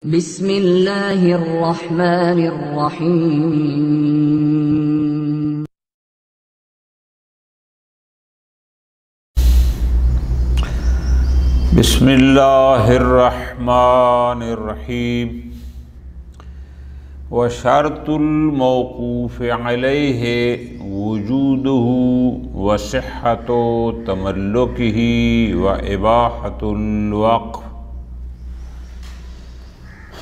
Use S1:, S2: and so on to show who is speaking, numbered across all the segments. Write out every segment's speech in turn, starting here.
S1: بسم اللہ الرحمن الرحیم
S2: بسم اللہ الرحمن الرحیم وشرط الموقوف علیہ وجودہ وصحۃ تملکہ واباحۃ الوقف۔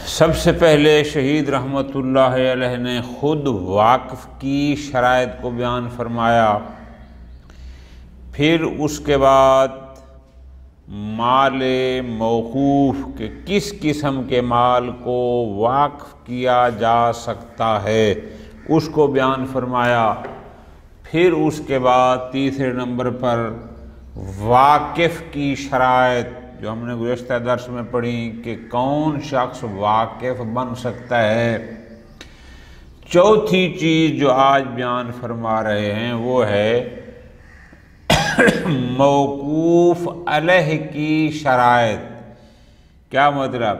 S2: سب سے پہلے شہید رحمۃ اللہ علیہ نے خود واقف کی شرائط کو بیان فرمایا، پھر اس کے بعد مال موقوف کے کس قسم کے مال کو واقف کیا جا سکتا ہے اس کو بیان فرمایا، پھر اس کے بعد تیسرے نمبر پر واقف کی شرائط جو ہم نے گزشتہ درس میں پڑھی کہ کون شخص واقف بن سکتا ہے۔ چوتھی چیز جو آج بیان فرما رہے ہیں وہ ہے موقوف علیہ کی شرائط۔ کیا مطلب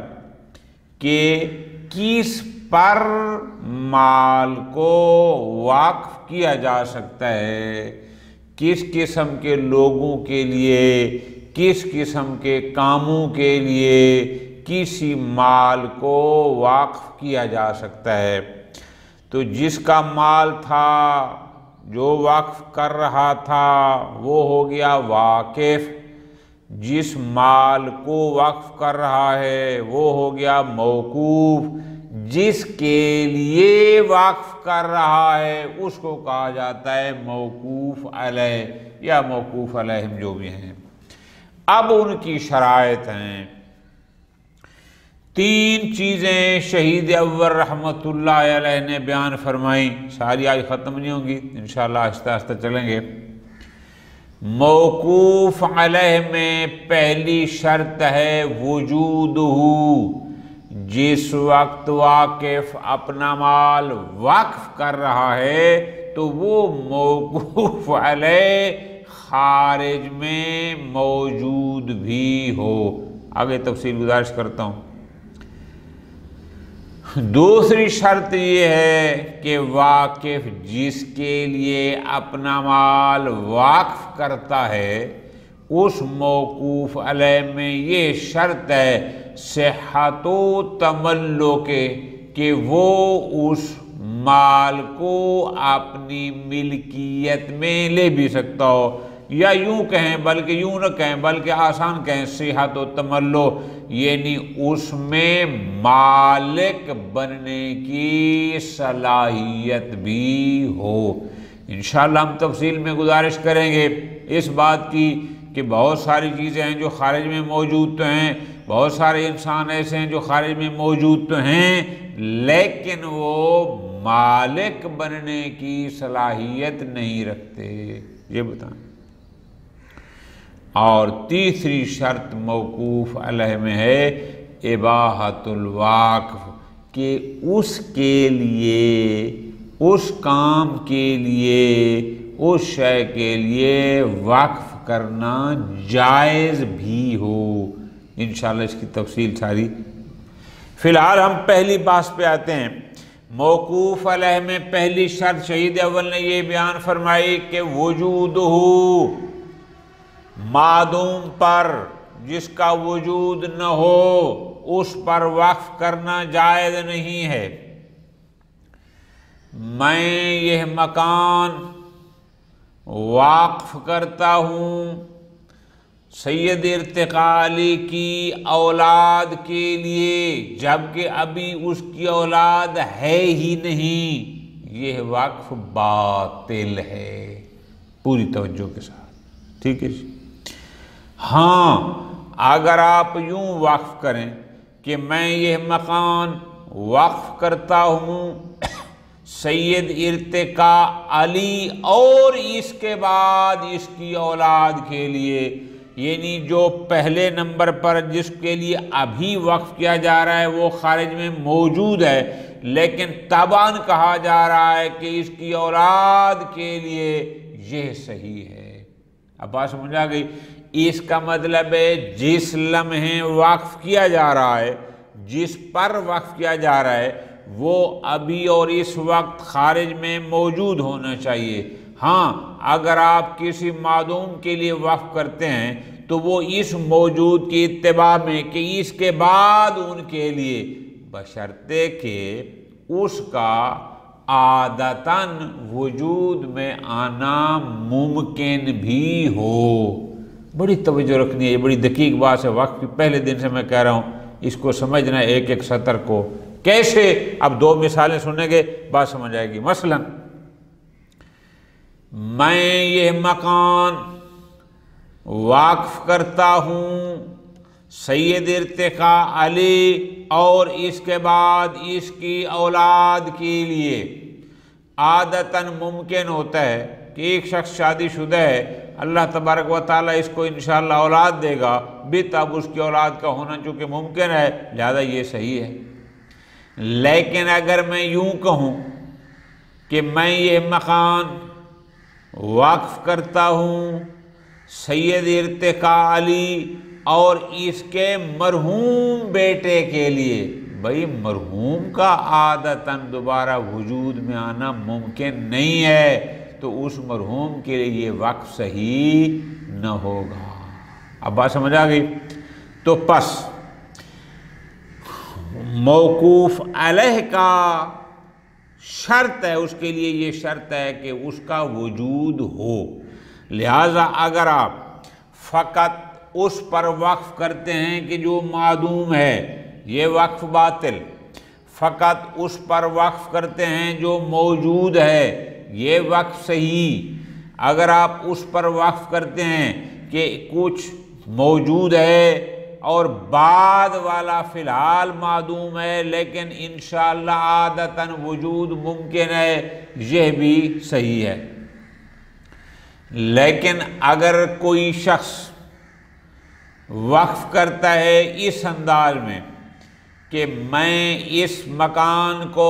S2: کہ کس پر مال کو واقف کیا جا سکتا ہے، کس قسم کے لوگوں کے لیے، کس قسم کے کاموں کے لیے کسی مال کو واقف کیا جا سکتا ہے۔ تو جس کا مال تھا جو وقف کر رہا تھا وہ ہو گیا واقف، جس مال کو وقف کر رہا ہے وہ ہو گیا موقوف، جس کے لیے وقف کر رہا ہے اس کو کہا جاتا ہے موقوف علیہ یا موقوف علیہم جو بھی ہیں۔ اب ان کی شرائط ہیں، تین چیزیں شہید اول رحمۃ اللہ علیہ نے بیان فرمائی، ساری آج ختم نہیں ہوں گی انشاءاللہ، آہستہ آہستہ چلیں گے۔ موقوف علیہ میں پہلی شرط ہے وجودہ، جس وقت واقف اپنا مال وقف کر رہا ہے تو وہ موقوف علیہ خارج میں موجود بھی ہو۔ آگے تفصیل گزارش کرتا ہوں۔ دوسری شرط یہ ہے کہ واقف جس کے لیے اپنا مال واقف کرتا ہے اس موقوف علیہ میں یہ شرط ہے صحت و تملک کہ وہ اس مال کو اپنی ملکیت میں لے بھی سکتا ہو، یا یوں کہیں بلکہ یوں نہ کہیں بلکہ آسان کہیں صحت و تملک، یعنی اس میں مالک بننے کی صلاحیت بھی ہو۔ انشاءاللہ ہم تفصیل میں گزارش کریں گے اس بات کی کہ بہت ساری چیزیں ہیں جو خارج میں موجود تو ہیں، بہت سارے انسان ایسے ہیں جو خارج میں موجود تو ہیں لیکن وہ مالک بننے کی صلاحیت نہیں رکھتے، یہ بتائیں۔ اور تیسری شرط موقوف علیہ میں ہے اباحۃ الوقف، کہ اس کے لیے، اس کام کے لیے، اس شے کے لیے وقف کرنا جائز بھی ہو۔ انشاءاللہ اس کی تفصیل ساری، فی الحال ہم پہلی بات پہ آتے ہیں۔ موقوف علیہ میں پہلی شرط شہید اول نے یہ بیان فرمائی کہ وجودہ، معدوم پر جس کا وجود نہ ہو اس پر وقف کرنا جائز نہیں ہے۔ میں یہ مکان وقف کرتا ہوں سید ارتقاء علی کی اولاد کے لیے جبکہ ابھی اس کی اولاد ہے ہی نہیں، یہ وقف باطل ہے، پوری توجہ کے ساتھ، ٹھیک ہے جی۔ ہاں اگر آپ یوں وقف کریں کہ میں یہ مکان وقف کرتا ہوں سید ارتقاء علی اور اس کے بعد اس کی اولاد کے لیے، یعنی جو پہلے نمبر پر جس کے لیے ابھی وقف کیا جا رہا ہے وہ خارج میں موجود ہے لیکن تباً کہا جا رہا ہے کہ اس کی اولاد کے لیے یہ صحیح ہے۔ اب بات سمجھ آ گئی؟ اس کا مطلب ہے جس لمحے وقف کیا جا رہا ہے جس پر وقف کیا جا رہا ہے وہ ابھی اور اس وقت خارج میں موجود ہونا چاہیے۔ ہاں اگر آپ کسی معدوم کے لیے وقف کرتے ہیں تو وہ اس موجود کی اتباع میں کہ اس کے بعد ان کے لیے، بشرطے کہ اس کا عادتاً وجود میں آنا ممکن بھی ہو۔ بڑی توجہ رکھنی ہے، یہ بڑی دقیق بات ہے، وقت کی پہلے دن سے میں کہہ رہا ہوں، اس کو سمجھنا ایک ایک سطر کو کیسے۔ اب دو مثالیں سنیں گے بات سمجھ آئے گی۔ مثلا میں یہ مکان وقف کرتا ہوں سید ارتقاء علی اور اس کے بعد اس کی اولاد کے لیے۔ عادتاً ممکن ہوتا ہے کہ ایک شخص شادی شدہ ہے، اللہ تبارک و تعالیٰ اس کو انشاءاللہ اولاد دے گا، بھی تب اس کی اولاد کا ہونا چونکہ ممکن ہے، لہذا یہ صحیح ہے۔ لیکن اگر میں یوں کہوں کہ میں یہ مکان وقف کرتا ہوں سید ارتقاء علی اور اس کے مرحوم بیٹے کے لیے، بھئی مرحوم کا عادتاً دوبارہ وجود میں آنا ممکن نہیں ہے، تو اس مرحوم کے لیے یہ وقف صحیح نہ ہوگا۔ اب بات سمجھ آ گئی؟ تو پس موقوف علیہ کا شرط ہے، اس کے لیے یہ شرط ہے کہ اس کا وجود ہو۔ لہذا اگر آپ فقط اس پر وقف کرتے ہیں کہ جو معدوم ہے، یہ وقف باطل۔ فقط اس پر وقف کرتے ہیں جو موجود ہے، یہ وقف صحیح۔ اگر آپ اس پر وقف کرتے ہیں کہ کچھ موجود ہے اور بعد والا فی الحال معدوم ہے لیکن انشاءاللہ عادتاً وجود ممکن ہے، یہ بھی صحیح ہے۔ لیکن اگر کوئی شخص وقف کرتا ہے اس انداز میں کہ میں اس مکان کو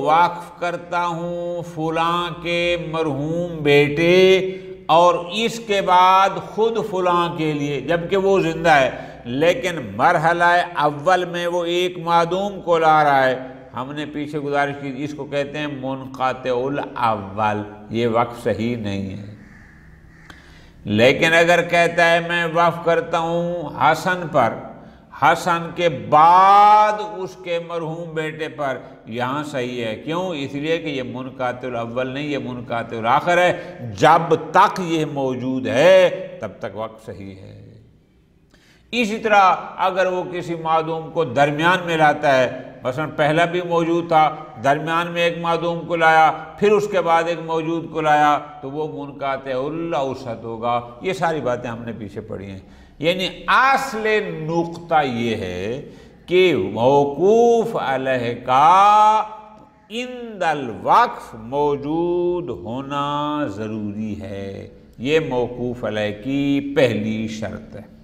S2: وقف کرتا ہوں فلاں کے مرحوم بیٹے اور اس کے بعد خود فلاں کے لیے، جبکہ وہ زندہ ہے لیکن مرحلہ اول میں وہ ایک معدوم کو لا رہا ہے، ہم نے پیچھے گزارش کی، اس کو کہتے ہیں منقطع الاول، یہ وقف صحیح نہیں ہے۔ لیکن اگر کہتا ہے میں وقف کرتا ہوں حسن پر، حسن کے بعد اس کے مرحوم بیٹے پر، یہاں صحیح ہے۔ کیوں؟ اس لیے کہ یہ منقطع الاول نہیں، یہ منقطع الاخر ہے، جب تک یہ موجود ہے تب تک وقف صحیح ہے۔ اسی طرح اگر وہ کسی معدوم کو درمیان میں لاتا ہے، مثلا پہلا بھی موجود تھا، درمیان میں ایک معدوم کو لایا، پھر اس کے بعد ایک موجود کو لایا، تو وہ منقطع الاوسط ہوگا۔ یہ ساری باتیں ہم نے پیچھے پڑھی ہیں۔ یعنی اصل نقطہ یہ ہے کہ موقوف علیہ کا عند الوقف موجود ہونا ضروری ہے، یہ موقوف علیہ کی پہلی شرط ہے۔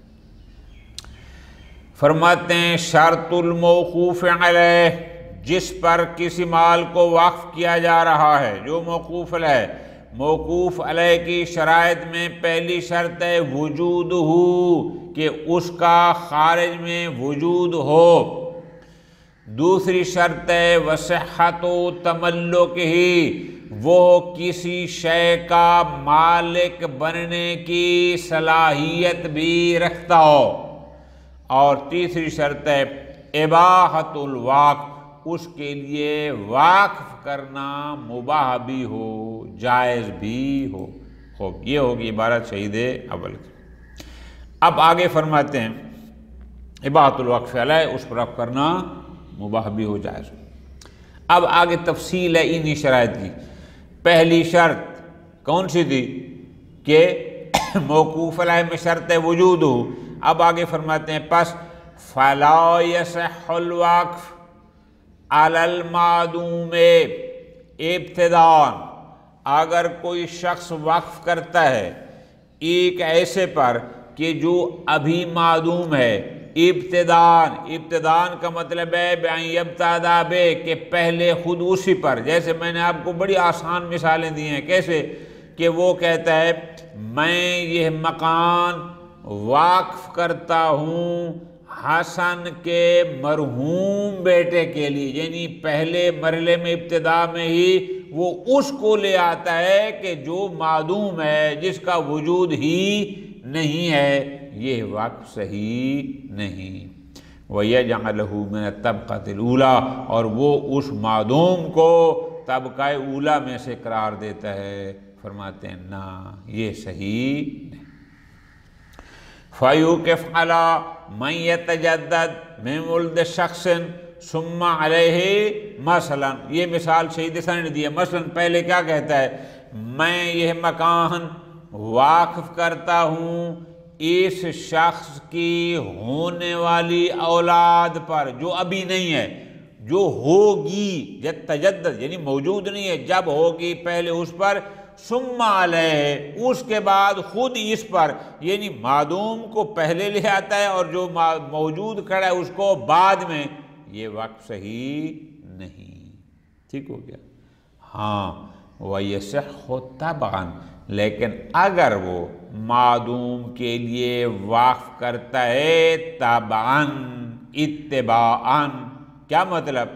S2: فرماتے ہیں شرط الموقوف علیہ، جس پر کسی مال کو وقف کیا جا رہا ہے، جو موقوف علیہ، موقوف علیہ کی شرائط میں پہلی شرط ہے وجود ہو، کہ اس کا خارج میں وجود ہو۔ دوسری شرط ہے وصحت و تملک ہی، وہ کسی شے کا مالک بننے کی صلاحیت بھی رکھتا ہو۔ اور تیسری شرط ہے اباحت الوقف، اس کے لیے وقف کرنا مباح بھی ہو، جائز بھی ہو۔ خوب، یہ ہوگی عبارت شہید اول کی۔ اب آگے فرماتے ہیں اباحت الوقف علیہ، اس پر وقف کرنا مباح بھی ہو، جائز ہو۔ اب آگے تفصیل ہے انہی شرائط کی۔ پہلی شرط کون سی تھی؟ کہ موقوف علیہ میں شرط وجود ہو۔ اب آگے فرماتے ہیں پس فلا یصح الوقف علی المعدوم ابتداء، اگر کوئی شخص وقف کرتا ہے ایک ایسے پر کہ جو ابھی معدوم ہے، ابتداء کا مطلب ہے بأن یبتدأ بہ، کہ پہلے خود اسی پر، جیسے میں نے آپ کو بڑی آسان مثالیں دی ہیں، کیسے کہ وہ کہتا ہے میں یہ مکان وقف کرتا ہوں حسن کے مرحوم بیٹے کے لیے، یعنی پہلے مرحلے میں ابتدا میں ہی وہ اس کو لے آتا ہے کہ جو معدوم ہے، جس کا وجود ہی نہیں ہے، یہ وقف صحیح نہیں۔ وَيَجْعَلُهُ مِنَ الطَّبْقَةِ الْأُولَىٰ، اور وہ اس معدوم کو طبقہ اولا میں سے قرار دیتا ہے۔ فرماتے ہیں نہ، یہ صحیح نہیں۔ فَيُوقِفْ عَلَىٰ مَن يَتَجَدَّدُ مِن وُلْدِ شَخْصٍ ثُمَّ عَلَيْهِ، مثلا یہ مثال شہید ثانی نے دی ہے۔ مثلا پہلے کیا کہتا ہے، میں یہ مکان واقف کرتا ہوں اس شخص کی ہونے والی اولاد پر جو ابھی نہیں ہے، جو ہوگی، جب تجدد یعنی موجود نہیں ہے، جب ہوگی پہلے اس پر، ثم علیہ اس کے بعد خود اس پر، یعنی معدوم کو پہلے لے آتا ہے اور جو موجود کھڑا ہے اس کو بعد میں، یہ وقف صحیح نہیں۔ ٹھیک ہو گیا؟ ہاں، وَيَصِحُّ طَبْعًا، لیکن اگر وہ معدوم کے لیے وقف کرتا ہے طبعاً، اتباعاً، کیا مطلب؟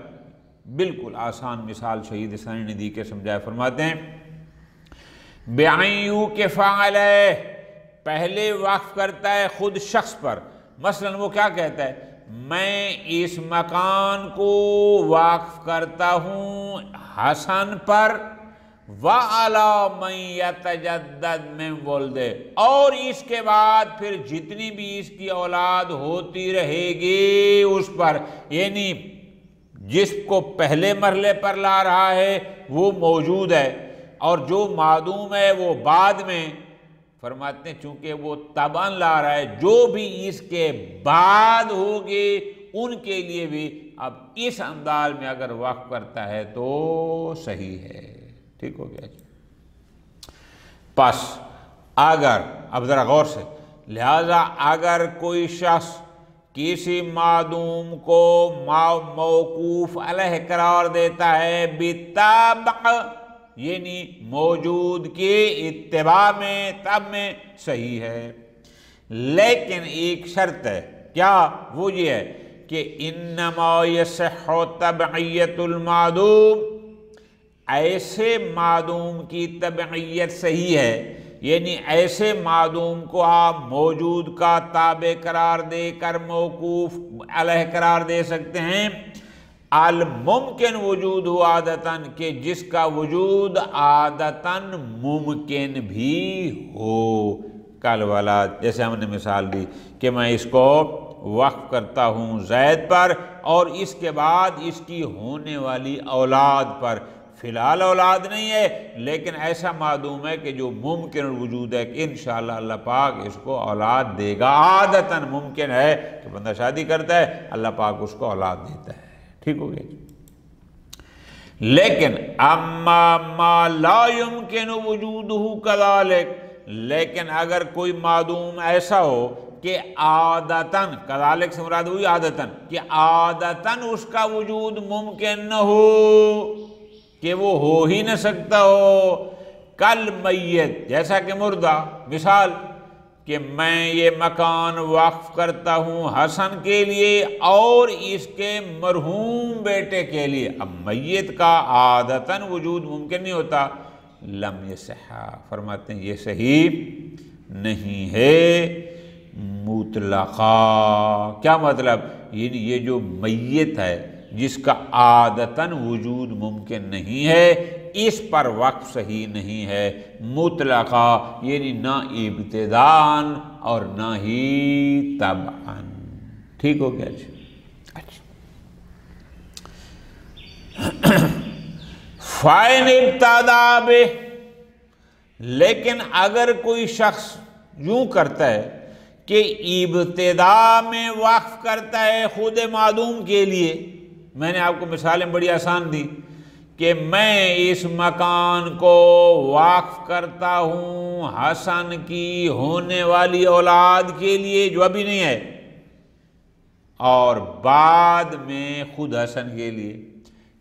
S2: بالکل آسان مثال شہید ثانی نے دی کے سمجھایا۔ فرماتے ہیں بِأَن يُوقِفَ عَلَيْهِ، پہلے وقف کرتا ہے خود شخص پر۔ مثلا وہ کیا کہتا ہے، میں اس مکان کو وقف کرتا ہوں حسن پر، وَعَلَىٰ مَن يَتَجَدَّدُ مِن وُلْدِهِ، اور اس کے بعد پھر جتنی بھی اس کی اولاد ہوتی رہے گی اس پر، یعنی جس کو پہلے مرحلے پر لا رہا ہے وہ موجود ہے اور جو معدوم ہے وہ بعد میں۔ فرماتے ہیں چونکہ وہ طبعاً لا رہا ہے، جو بھی اس کے بعد ہوگی ان کے لیے بھی اب اس انداز میں اگر وقف کرتا ہے تو صحیح ہے۔ ٹھیک ہو گیا جی؟ پس اگر، اب ذرا غور سے، لہذا اگر کوئی شخص کسی معدوم کو موقوف علیہ قرار دیتا ہے بالطبع، یعنی موجود کے اتباع میں، تب میں صحیح ہے، لیکن ایک شرط ہے، کیا؟ وہ یہ ہے کہ انما یصح تبعیت المعدوم، ایسے معدوم کی تبعیت صحیح ہے، یعنی ایسے معدوم کو آپ موجود کا تابع قرار دے کر موقوف علیہ قرار دے سکتے ہیں، الممکن وجود ہو عادتاً، کہ جس کا وجود عادتاً ممکن بھی ہو، کالولد، جیسے ہم نے مثال دی کہ میں اس کو وقف کرتا ہوں زید پر اور اس کے بعد اس کی ہونے والی اولاد پر۔ فی الحال اولاد نہیں ہے لیکن ایسا معدوم ہے کہ جو ممکن الوجود ہے کہ انشاءاللہ اللہ پاک اس کو اولاد دے گا، عادتاً ممکن ہے کہ بندہ شادی کرتا ہے اللہ پاک اس کو اولاد دیتا ہے۔ ٹھیک ہو گیا؟ لیکن اما ما لا يمکن وجودہ کذالک، لیکن اگر کوئی معدوم ایسا ہو کہ عادتاً، کذالک سے مراد ہوئی عادتاً، کہ عادتاً اس کا وجود ممکن نہ ہو، کہ وہ ہو ہی نہ سکتا ہو، کل میت، جیسا کہ مردہ، مثال کہ میں یہ مکان وقف کرتا ہوں حسن کے لیے اور اس کے مرحوم بیٹے کے لیے، اب میت کا عادتاً وجود ممکن نہیں ہوتا، لم یصح، فرماتے ہیں یہ صحیح نہیں ہے مطلقا۔ کیا مطلب؟ یعنی یہ جو میت ہے جس کا عادتاً وجود ممکن نہیں ہے، اس پر وقف صحیح نہیں ہے مطلقا، یعنی نہ ابتداءً اور نہ ہی طبعاً۔ ٹھیک ہو گیا جی؟ اچھا، فَإِنِ ابْتَدَىٰ بِهِ، لیکن اگر کوئی شخص یوں کرتا ہے کہ ابتدا میں وقف کرتا ہے خود معدوم کے لیے، میں نے آپ کو مثالیں بڑی آسان دی کہ میں اس مکان کو وقف کرتا ہوں حسن کی ہونے والی اولاد کے لیے جو ابھی نہیں ہے، اور بعد میں خود حسن کے لیے،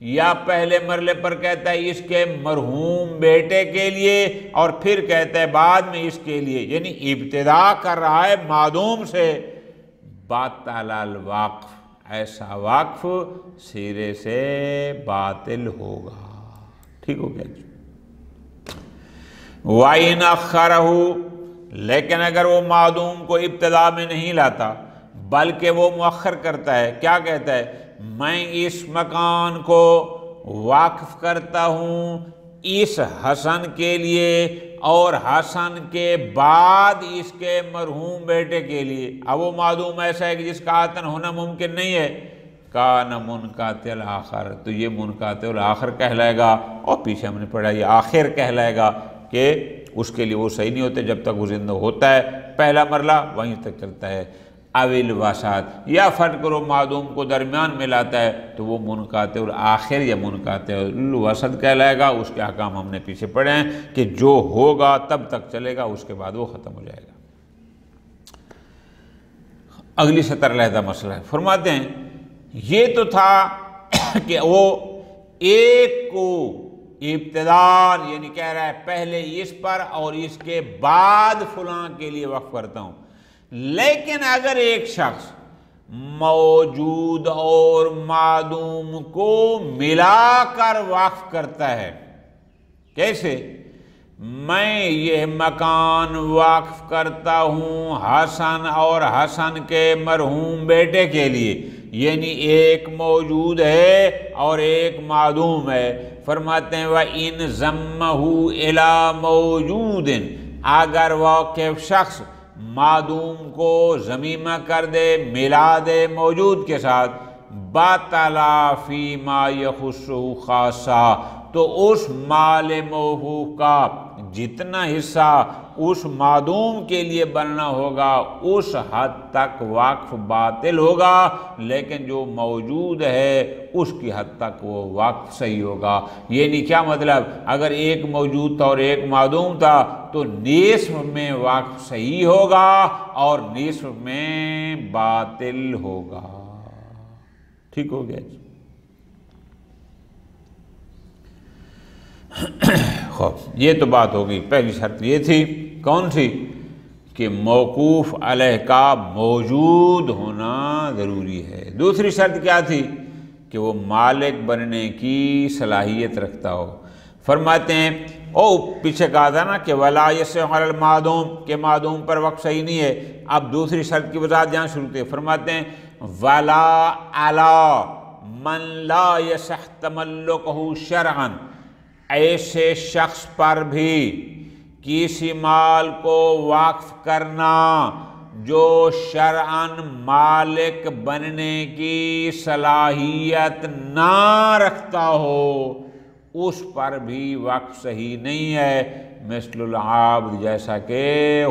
S2: یا پہلے مرحلے پر کہتا ہے اس کے مرحوم بیٹے کے لیے اور پھر کہتا ہے بعد میں اس کے لیے، یعنی ابتدا کر رہا ہے معدوم سے، باطل الوقف، ایسا وقف سرے سے باطل ہوگا۔ ٹھیک ہو گیا جی۔ وَإِنْ أَخَّرَهُ، لیکن اگر وہ معدوم کو ابتدا میں نہیں لاتا بلکہ وہ مؤخر کرتا ہے، کیا کہتا ہے؟ میں اس مکان کو وقف کرتا ہوں اس حسن کے لیے اور حسن کے بعد اس کے مرحوم بیٹے کے لیے۔ اب وہ معدوم ایسا ہے کہ جس کا آتن ہونا ممکن نہیں ہے، کان منقطع الآخر، تو یہ منقطع الآخر کہلائے گا، اور پیچھے ہم نے پڑھا یہ آخر کہلائے گا کہ اس کے لیے وہ صحیح نہیں ہوتے جب تک وہ زندہ ہوتا ہے، پہلا مرلہ وہیں تک چلتا ہے۔ اویل وسط، یا فرض کرو معدوم کو درمیان میں لاتا ہے تو وہ منقطع الآخر یا منقطع الوسط کہلائے گا۔ اس کے احکام ہم نے پیچھے پڑھے ہیں کہ جو ہوگا تب تک چلے گا، اس کے بعد وہ ختم ہو جائے گا۔ اگلی سطر علیحدہ مسئلہ ہے، فرماتے ہیں یہ تو تھا کہ وہ ایک کو ابتداء، یعنی کہہ رہا ہے پہلے اس پر اور اس کے بعد فلاں کے لیے وقف کرتا ہوں، لیکن اگر ایک شخص موجود اور معدوم کو ملا کر وقف کرتا ہے، کیسے؟ میں یہ مکان وقف کرتا ہوں حسن اور حسن کے مرحوم بیٹے کے لیے، یعنی ایک موجود ہے اور ایک معدوم ہے۔ فرماتے ہیں وَإِنْ ضَمَّهُ إِلَى مَوْجُودٍ، اگر واقف شخص معدوم کو ضمیمہ کر دے، ملا دے موجود کے ساتھ، بَطَلَ فِيمَا يَخُصُّهُ خَاصًا، تو اس مال موقوف کا جتنا حصہ اس معدوم کے لیے بننا ہوگا اس حد تک وقف باطل ہوگا، لیکن جو موجود ہے اس کی حد تک وہ وقف صحیح ہوگا۔ یعنی کیا مطلب؟ اگر ایک موجود تھا اور ایک معدوم تھا تو نصف میں وقف صحیح ہوگا اور نصف میں باطل ہوگا۔ ٹھیک ہو گیا جی۔ یہ تو بات ہوگی، پہلی شرط یہ تھی، کون سی؟ کہ موقوف علیہ کا موجود ہونا ضروری ہے۔ دوسری شرط کیا تھی؟ کہ وہ مالک بننے کی صلاحیت رکھتا ہو۔ فرماتے ہیں پیچھے کہا تھا نا کہ وَلَا يَصِحُّ عَلَى الْمَعْدُومِ، کہ معدوم پر وقف صحیح نہیں ہے۔ اب دوسری شرط کی وضاحت جہاں شروع ہوتی ہے، فرماتے ہیں وَلَا عَلَى مَنْ لَا يَصِحُّ تَمَلُّكُهُ شَرْعًا، ایسے شخص پر بھی کسی مال کو وقف کرنا جو شرعاً مالک بننے کی صلاحیت نہ رکھتا ہو، اس پر بھی وقف صحیح نہیں ہے۔ مثل العبد، جیسا کہ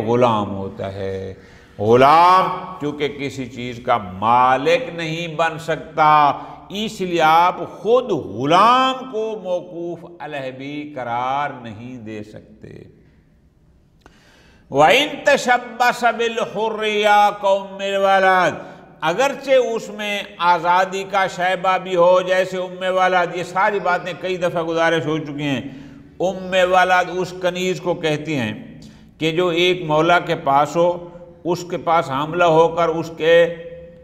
S2: غلام ہوتا ہے۔ غلام چونکہ کسی چیز کا مالک نہیں بن سکتا، اس لیے آپ خود غلام کو موقوف علیہ بھی قرار نہیں دے سکتے۔ وَإِن تَشَبَّسَ بِالْحُرِّ يَا كَأُمِّ الْوَلَدِ، اگرچہ اس میں آزادی کا شائبہ بھی ہو، جیسے ولد، یہ ساری باتیں کئی دفعہ گزارش ہو چکی ہیں۔ ولد اس کنیز کو کہتی ہیں کہ جو ایک مولا کے پاس ہو، اس کے پاس حاملہ ہو کر اس کے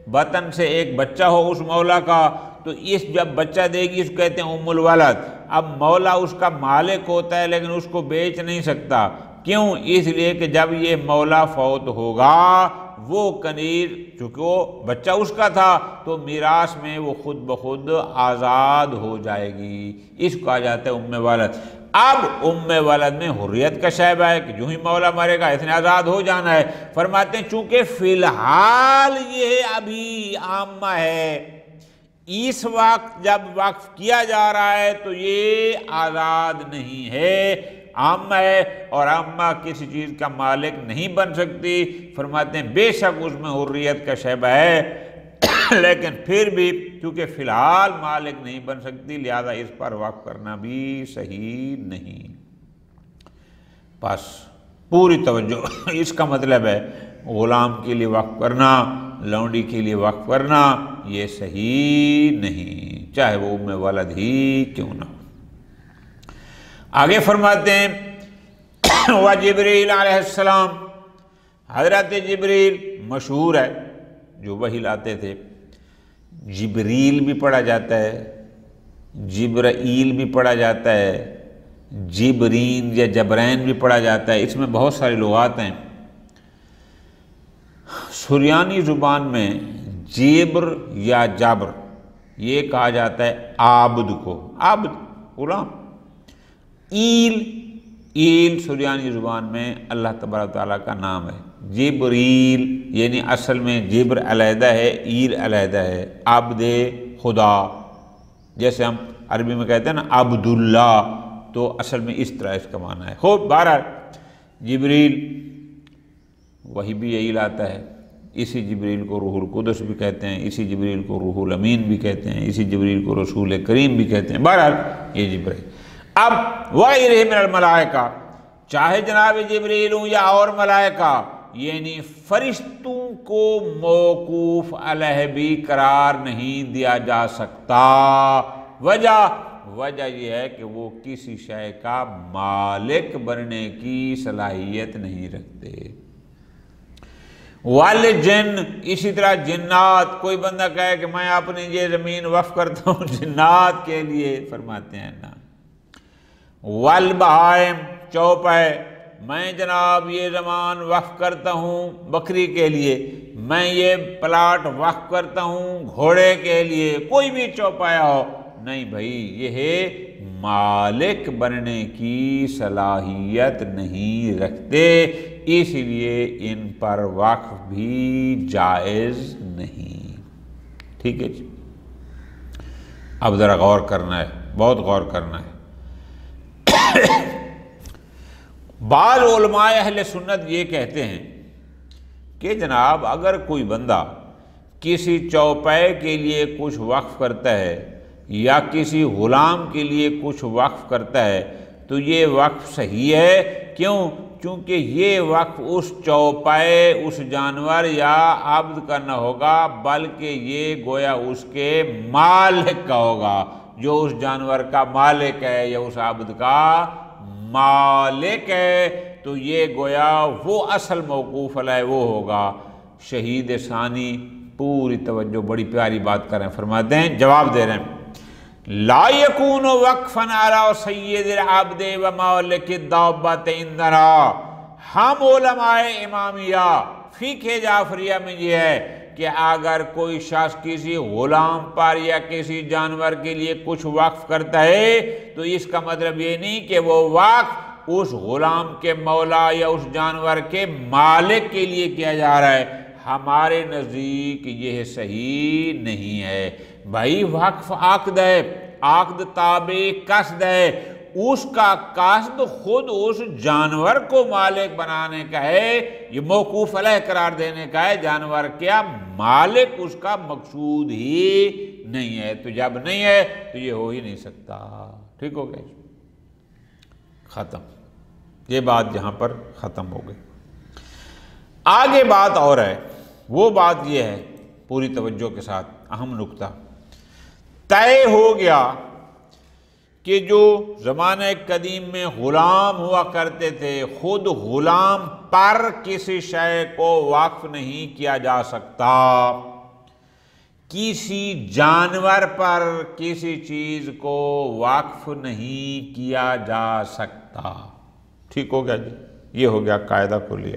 S2: بطن سے ایک بچہ ہو اس مولا کا، تو اس جب بچہ دے گی اس کو کہتے ہیں الولد۔ اب مولا اس کا مالک ہوتا ہے لیکن اس کو بیچ نہیں سکتا، کیوں؟ اس لیے کہ جب یہ مولا فوت ہوگا وہ کنیز، چونکہ وہ بچہ اس کا تھا، تو میراث میں وہ خود بخود آزاد ہو جائے گی، اس کو آ جاتا ہے ولد۔ اب ولد میں حریت کا شائبہ ہے کہ جو ہی مولا مرے گا اتنے آزاد ہو جانا ہے۔ فرماتے ہیں چونکہ فی الحال یہ ابھی عامہ ہے، اس وقت جب وقف کیا جا رہا ہے تو یہ آزاد نہیں ہے، عامہ ہے، اور عامہ کسی چیز کا مالک نہیں بن سکتی۔ فرماتے ہیں بے شک اس میں حریت کا شائبہ ہے، لیکن پھر بھی کیونکہ فی الحال مالک نہیں بن سکتی، لہذا اس پر وقف کرنا بھی صحیح نہیں۔ بس پوری توجہ، اس کا مطلب ہے غلام کے لیے وقف کرنا، لونڈی کے لیے وقف کرنا، یہ صحیح نہیں، چاہے وہ ولد ہی کیوں نہ ہو۔ آگے فرماتے ہیں وَجِبْرِيلَ علیہ السلام، حضرت جبریل مشہور ہے، جو وحی لاتے تھے۔ جبریل بھی پڑھا جاتا ہے، جبرائیل بھی پڑھا جاتا ہے، جبرین یا جبرین بھی پڑھا جاتا ہے، اس میں بہت سارے لغات ہیں۔ سریانی زبان میں جبر یا جبر یہ کہا جاتا ہے عابد کو، عابد غلام۔ ایل سریانی زبان میں اللہ تبارک و تعالیٰ کا نام ہے۔ جبریل یعنی اصل میں جبر علیحدہ ہے، ایل علیحدہ ہے، عبد خدا، جیسے ہم عربی میں کہتے ہیں نا عبداللہ، تو اصل میں اس طرح اس کا معنی ہے۔ خوب بہرحال جبریل وہی بھی یہی لاتا ہے، اسی جبریل کو روح القدس بھی کہتے ہیں، اسی جبریل کو روح الامین بھی کہتے ہیں، اسی جبریل کو رسول کریم بھی کہتے ہیں۔ بہرحال یہ جبریل۔ اب وَغَيْرِهِ مِنَ الْمَلَائِكَةِ، چاہے جناب جبریل ہوں یا اور ملائکہ، یعنی فرشتوں کو موقوف علیہ بھی قرار نہیں دیا جا سکتا۔ وجہ یہ ہے کہ وہ کسی شے کا مالک بننے کی صلاحیت نہیں رکھتے۔ والجن، اسی طرح جنات، کوئی بندہ کہے کہ میں اپنی یہ زمین وقف کرتا ہوں جنات کے لیے، فرماتے ہیں نا۔ والبہائم، چوپائے، میں جناب یہ زمان وقف کرتا ہوں بکری کے لیے، میں یہ پلاٹ وقف کرتا ہوں گھوڑے کے لیے، کوئی بھی چوپایا ہو، نہیں بھائی، یہ مالک بننے کی صلاحیت نہیں رکھتے، اس لیے ان پر وقف بھی جائز نہیں۔ ٹھیک ہے جی، اب ذرا غور کرنا ہے، بہت غور کرنا ہے۔ بعض علماء اہل سنت یہ کہتے ہیں کہ جناب اگر کوئی بندہ کسی چوپائے کے لیے کچھ وقف کرتا ہے یا کسی غلام کے لیے کچھ وقف کرتا ہے تو یہ وقف صحیح ہے۔ کیوں؟ کیونکہ یہ وقف اس چوپائے، اس جانور یا عبد کا نہ ہوگا، بلکہ یہ گویا اس کے مالک کا ہوگا، جو اس جانور کا مالک ہے یا اس عبد کا مالک ہے، تو یہ گویا وہ اصل موقوف علیہ وہ ہوگا۔ شہید ثانی پوری توجہ، بڑی پیاری بات کر رہے ہیں، فرماتے ہیں، جواب دے رہے ہیں، لا یکون وقفا علی سید العبد و مالک الدابۃ عندنا۔ ہم علماء امامیہ فقہ جعفریہ میں یہ ہے کہ اگر کوئی شخص کسی غلام پر یا کسی جانور کے لیے کچھ وقف کرتا ہے تو اس کا مطلب یہ نہیں کہ وہ وقف اس غلام کے مولا یا اس جانور کے مالک کے لیے کیا جا رہا ہے۔ ہمارے نزدیک یہ صحیح نہیں ہے بھائی۔ وقف عقد ہے، عقد تابع قصد ہے، اس کا قصد خود اس جانور کو مالک بنانے کا ہے، یہ موقوف علیہ قرار دینے کا ہے، جانور کیا مالک اس کا مقصود ہی نہیں ہے، تو جب نہیں ہے تو یہ ہو ہی نہیں سکتا۔ ٹھیک ہو گیا، ختم، یہ بات یہاں پر ختم ہو گئی۔ آگے بات اور ہے، وہ بات یہ ہے، پوری توجہ کے ساتھ اہم نکتہ، طے ہو گیا کہ جو زمانہ قدیم میں غلام ہوا کرتے تھے، خود غلام پر کسی شے کو وقف نہیں کیا جا سکتا، کسی جانور پر کسی چیز کو وقف نہیں کیا جا سکتا۔ ٹھیک ہو گیا جی، یہ ہو گیا قاعدہ کلیہ۔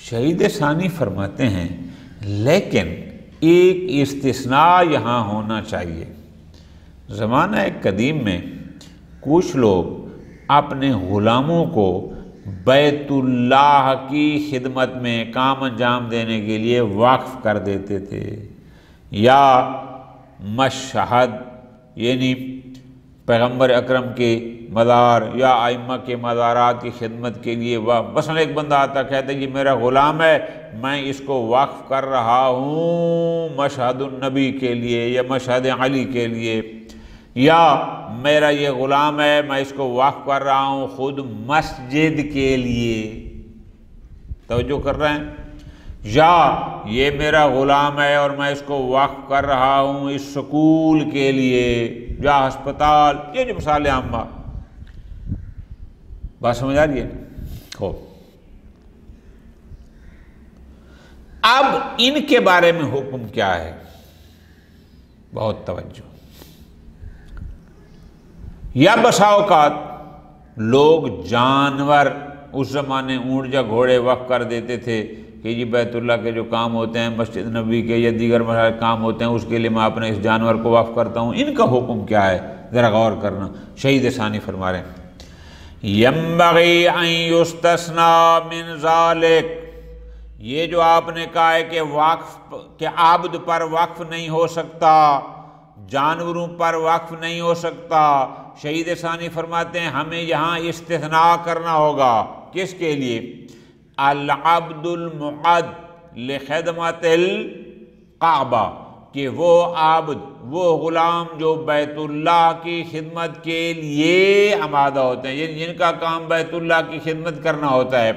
S2: شہید ثانی فرماتے ہیں لیکن ایک استثناء یہاں ہونا چاہیے۔ زمانہ قدیم میں کچھ لوگ اپنے غلاموں کو بیت اللہ کی خدمت میں کام انجام دینے کے لیے وقف کر دیتے تھے، یا مشہد یعنی پیغمبر اکرم کے مزار یا ائمہ کے مزارات کی خدمت کے لیے مثلا ایک بندہ آتا کہتا ہے یہ میرا غلام ہے، میں اس کو وقف کر رہا ہوں مشہد النبی کے لیے یا مشہد علی کے لیے، یا میرا یہ غلام ہے میں اس کو وقف کر رہا ہوں خود مسجد کے لیے۔ توجہ کر رہے ہیں؟ یا یہ میرا غلام ہے اور میں اس کو وقف کر رہا ہوں اس سکول کے لیے یا ہسپتال، یہ جو مثال عامہ، بات سمجھ آ رہی ہے؟ اب ان کے بارے میں حکم کیا ہے؟ بہت توجہ. یا بسا اوقات لوگ جانور، اس زمانے اونٹ یا گھوڑے وقف کر دیتے تھے کہ یہ بیت اللہ کے جو کام ہوتے ہیں، مسجد نبوی کے یا دیگر کام ہوتے ہیں، اس کے لیے میں اپنے اس جانور کو وقف کرتا ہوں. ان کا حکم کیا ہے؟ ذرا غور کرنا. شہید ثانی فرما رہے ہیں ينبغي ان يستثنى من ذلك، یہ جو آپ نے کہا ہے کہ وقف کہ عابد پر وقف نہیں ہو سکتا، جانوروں پر وقف نہیں ہو سکتا. شہید ثانی فرماتے ہیں ہمیں یہاں استثناء کرنا ہوگا. کس کے لیے؟ العبد المعد لخدمت الکعبہ، کہ وہ عابد، وہ غلام جو بیت اللہ کی خدمت کے لیے آمادہ ہوتے ہیں، یعنی جن کا کام بیت اللہ کی خدمت کرنا ہوتا ہے.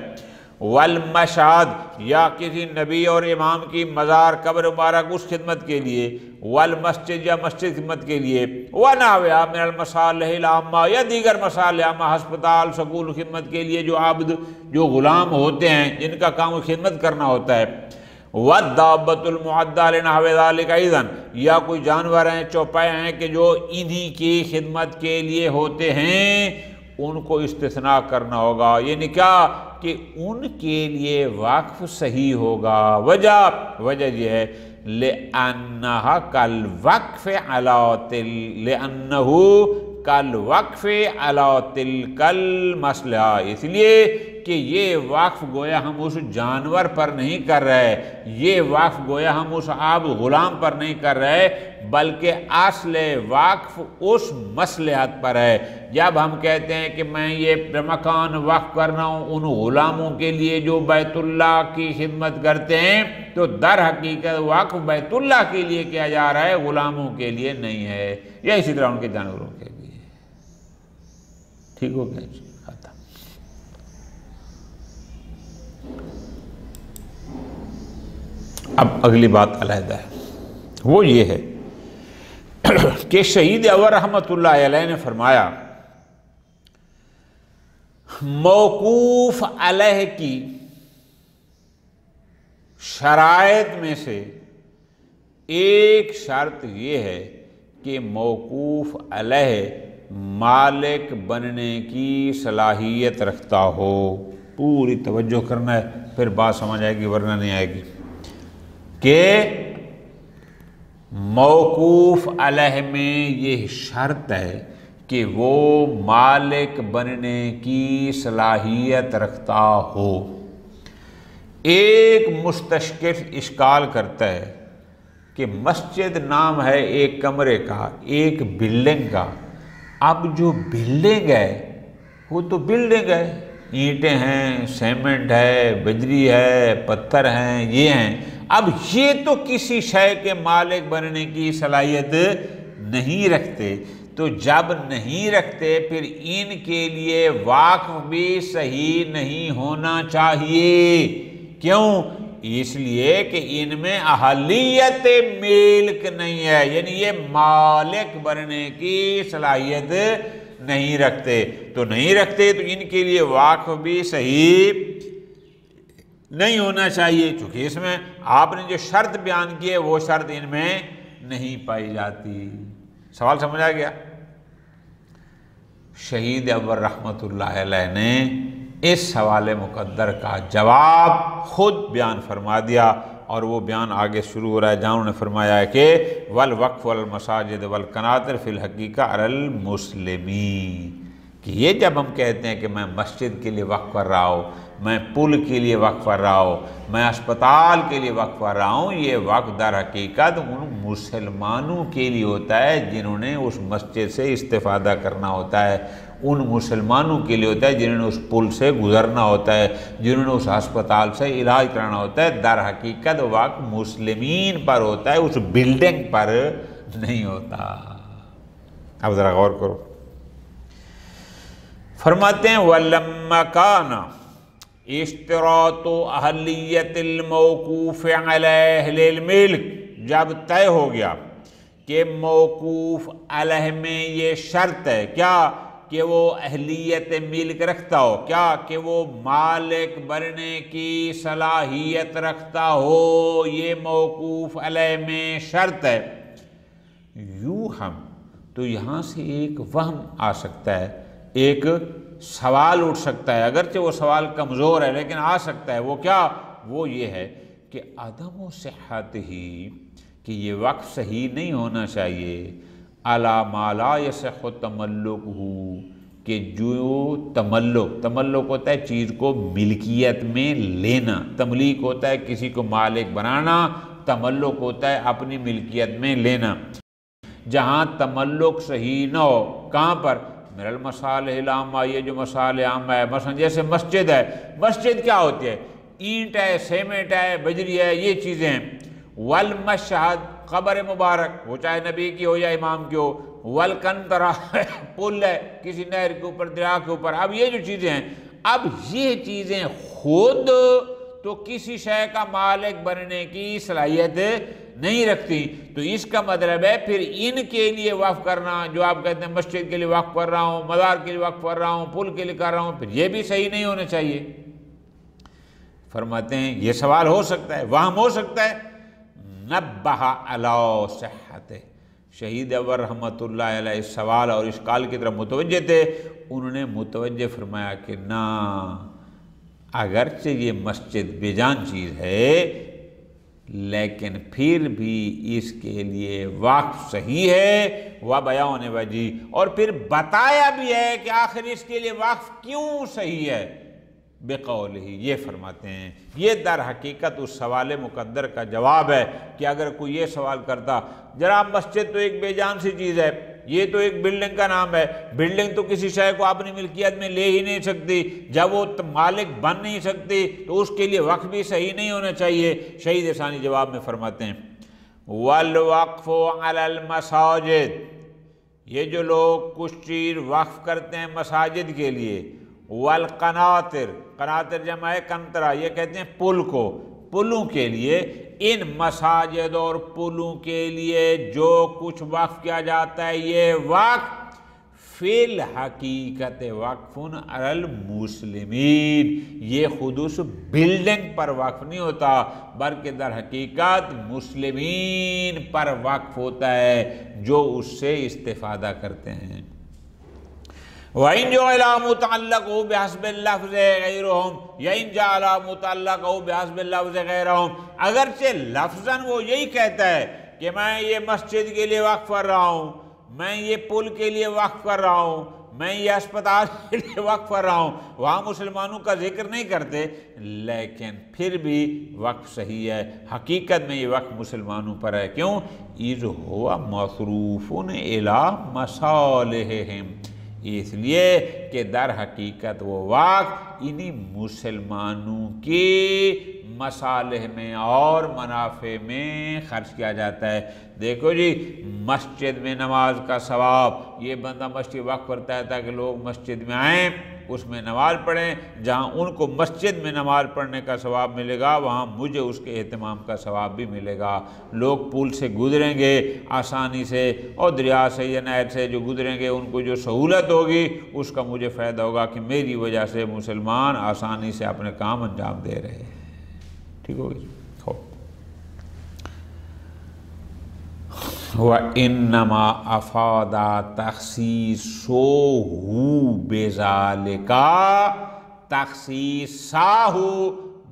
S2: والمشہد، یا کسی نبی اور امام کی مزار قبر مبارک اس خدمت کے لیے. والمسجد، یا مسجد خدمت کے لیے. ونحوها من المصالح العامہ، یا دیگر مصالح عامہ، ہسپتال، سکول خدمت کے لیے جو عابد، جو غلام ہوتے ہیں جن کا کام خدمت کرنا ہوتا ہے. والدابۃ المعدہ لنحو ذلک ایضا، یا کوئی جانور ہیں، چوپائے ہیں کہ جو انہی کی خدمت کے لیے ہوتے ہیں، ان کو استثناء کرنا ہوگا. یعنی کیا کہ ان کے لیے وقف صحیح ہوگا. وجہ یہ ہے لأنہا کالوقف علی تلک المصلحہ، اس لیے کہ یہ وقف گویا ہم اس جانور پر نہیں کر رہے، یہ وقف گویا ہم اس عابد غلام پر نہیں کر رہے، بلکہ اصل وقف اس مصلحت پر ہے. جب ہم کہتے ہیں کہ میں یہ مکان وقف کر رہا ہوں ان غلاموں کے لیے جو بیت اللہ کی خدمت کرتے ہیں، تو در حقیقت وقف بیت اللہ کے لیے کیا جا رہا ہے، غلاموں کے لیے نہیں ہے، یا اسی طرح ان کے جانوروں کے لیے. ٹھیک ہو گیا جی، ختم. اب اگلی بات علیحدہ ہے، وہ یہ ہے کہ شہید اول رحمۃ اللہ علیہ نے فرمایا موقوف علیہ کی شرائط میں سے ایک شرط یہ ہے کہ موقوف علیہ مالک بننے کی صلاحیت رکھتا ہو. پوری توجہ کرنا ہے، پھر بات سمجھ آئے گی ورنہ نہیں آئے گی. کہ موقوف علیہ میں یہ شرط ہے کہ وہ مالک بننے کی صلاحیت رکھتا ہو. ایک مستشکل اشکال کرتا ہے کہ مسجد نام ہے ایک کمرے کا، ایک بلڈنگ کا. اب جو بلڈنگ ہے وہ تو بلڈنگ ہے، اینٹیں ہیں، سیمنٹ ہے، بجری ہے، پتھر ہیں، یہ ہیں. اب یہ تو کسی شے کے مالک بننے کی صلاحیت نہیں رکھتے. تو جب نہیں رکھتے پھر ان کے لیے وقف بھی صحیح نہیں ہونا چاہیے. کیوں؟ اس لیے کہ ان میں اہلیت ملک نہیں ہے، یعنی یہ مالک بننے کی صلاحیت نہیں رکھتے. تو نہیں رکھتے تو ان کے لیے وقف بھی صحیح نہیں ہونا چاہیے، چونکہ اس میں آپ نے جو شرط بیان کی ہے وہ شرط ان میں نہیں پائی جاتی. سوال سمجھ آ گیا؟ شہید اول رحمۃ اللہ علیہ نے اس سوال مقدر کا جواب خود بیان فرما دیا، اور وہ بیان آگے شروع ہو رہا ہے جہاں انہوں نے فرمایا ہے کہ والوقف والمساجد والقناطر فی الحقیقہ علی المسلمین، کہ یہ جب ہم کہتے ہیں کہ میں مسجد کے لیے وقف کر رہا ہوں، میں پل کے لیے وقف کر رہا ہوں، میں اسپتال کے لیے وقف کر رہا ہوں، یہ وقف در حقیقت ان مسلمانوں کے لیے ہوتا ہے جنہوں نے اس مسجد سے استفادہ کرنا ہوتا ہے، ان مسلمانوں کے لیے ہوتا ہے جنہوں نے اس پل سے گزرنا ہوتا ہے، جنہوں نے اس ہسپتال سے علاج کرانا ہوتا ہے. در حقیقت وقف مسلمین پر ہوتا ہے، اس بلڈنگ پر نہیں ہوتا. اب ذرا غور کرو. فرماتے ہیں وَلَمَّا كَانَ اشتراط اہلیت الموقوف علی اہل الملک، جب طے ہو گیا کہ موقوف علیہ میں یہ شرط ہے کیا کہ وہ اہلیت ملک رکھتا ہو، کیا کہ وہ مالک بننے کی صلاحیت رکھتا ہو، یہ موقوف علیہ میں شرط ہے۔ یوں ہم تو یہاں سے ایک وہم آ سکتا ہے، ایک سوال اٹھ سکتا ہے، اگرچہ وہ سوال کمزور ہے لیکن آ سکتا ہے۔ وہ کیا؟ وہ یہ ہے کہ عدم و صحت ہی، کہ یہ وقف صحیح نہیں ہونا چاہیے، علی ما لا یصح تملکہ، کہ جو تملک ہوتا ہے چیز کو ملکیت میں لینا، تملیک ہوتا ہے کسی کو مالک بنانا، تملک ہوتا ہے اپنی ملکیت میں لینا۔ جہاں تملک صحیح نہ ہو، کہاں پر؟ من المصالح العامہ، یہ جو مصالح عامہ ہے، مثلا جیسے مسجد ہے، مسجد کیا ہوتی ہے؟ اینٹ ہے، سیمنٹ ہے، بجری ہے، یہ چیزیں ہیں۔ والمشہد، قبر مبارک، وہ چاہے نبی کی ہو یا امام کی ہو۔ والقنطرہ، پل ہے کسی نہر کے اوپر، دریا کے اوپر۔ اب یہ جو چیزیں ہیں، اب یہ چیزیں خود تو کسی شے کا مالک بننے کی صلاحیت نہیں رکھتی، تو اس کا مطلب ہے پھر ان کے لیے وقف کرنا، جو آپ کہتے ہیں مسجد کے لیے وقف کر رہا ہوں، مزار کے لیے وقف کر رہا ہوں، پل کے لیے کر رہا ہوں، پھر یہ بھی صحیح نہیں ہونا چاہیے۔ فرماتے ہیں یہ سوال ہو سکتا ہے، وہم ہو سکتا ہے۔ نبہ علی صحت، شہید اول رحمۃ اللہ علیہ اس سوال اور اشکال کی طرف متوجہ تھے، انہوں نے متوجہ فرمایا کہ نہ، اگرچہ یہ مسجد بے جان چیز ہے لیکن پھر بھی اس کے لیے وقف صحیح ہے، وَبَيَانِ وَجِهِ، اور پھر بتایا بھی ہے کہ آخر اس کے لیے وقف کیوں صحیح ہے، بقولہ، یہ فرماتے ہیں۔ یہ در حقیقت اس سوال مقدر کا جواب ہے کہ اگر کوئی یہ سوال کرتا، جناب مسجد تو ایک بے جان سی چیز ہے، یہ تو ایک بلڈنگ کا نام ہے، بلڈنگ تو کسی شے کو اپنی ملکیت میں لے ہی نہیں سکتی، جب وہ مالک بن نہیں سکتی تو اس کے لیے وقف بھی صحیح نہیں ہونا چاہیے۔ شہید ثانی جواب میں فرماتے ہیں والوقف علی المساجد، یہ جو لوگ کچھ چیز وقف کرتے ہیں مساجد کے لیے، والقناطر، قناطر جمع ہے قنطرہ، یہ کہتے ہیں پل کو، پلوں کے لیے، ان مساجد اور پلوں کے لیے جو کچھ وقف کیا جاتا ہے، یہ وقف فی الحقیقت وقف علی المسلمین، یہ خود اس بلڈنگ پر وقف نہیں ہوتا بلکہ در حقیقت مسلمین پر وقف ہوتا ہے جو اس سے استفادہ کرتے ہیں۔ وَإِن جُعِلَ مُتَعَلَّقُهُ بِحَسْبِ اللَّفْظِ غَيْرُهُمْ، يَإِن جَعَلَ مُتَعَلَّقُهُ بِحَسْبِ اللَّفْظِ غَيْرُهُم، اگرچہ لفظاً وہ یہی کہتا ہے کہ میں یہ مسجد کے لیے وقف کر رہا ہوں، میں یہ پل کے لیے وقف کر رہا ہوں، میں یہ اسپتال کے لیے وقف کر رہا ہوں، وہاں مسلمانوں کا ذکر نہیں کرتے، لیکن پھر بھی وقف صحیح ہے، حقیقت میں یہ وقف مسلمانوں پر ہے۔ کیوں؟ اِذْ هُوَ مَصْرُوفٌ إِلَى مَصَالِحِهِمْ، اس لیے کہ در حقیقت وہ وقف انہی مسلمانوں کے مصالح میں اور منافع میں خرچ کیا جاتا ہے۔ دیکھو جی، مسجد میں نماز کا ثواب، یہ بندہ مسجد وقف کرتا ہے تاکہ لوگ مسجد میں آئیں، اس میں نماز پڑھیں، جہاں ان کو مسجد میں نماز پڑھنے کا ثواب ملے گا وہاں مجھے اس کے اہتمام کا ثواب بھی ملے گا۔ لوگ پل سے گزریں گے آسانی سے، اور دریا سے یا نہر سے جو گزریں گے ان کو جو سہولت ہوگی اس کا مجھے فائدہ ہوگا کہ میری وجہ سے مسلمان آسانی سے اپنے کام انجام دے رہے ہیں۔ ٹھیک ہوگی؟ وَإِنَّمَا أَفَادَ تَخْصِيصُهُ بِذَلِكَ تَخْصِيصَهُ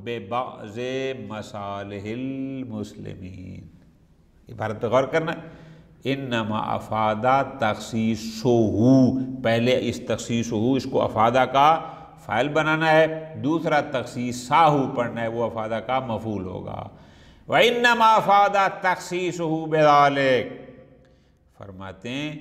S2: بِبَعْضِ مَصَالِحِ الْمُسْلِمِينَ، عبارت پہ غور کرنا۔ انما افادہ تخصیصہ، پہلے اس تخصیصہ اس کو افادہ کا فاعل بنانا ہے، دوسرا تخصیصہ پڑھنا ہے، وہ افادہ کا مفعول ہوگا۔ وَإِنَّمَا أَفَادَ تَخْصِيصُهُ بِذَلِكَ، فرماتے ہیں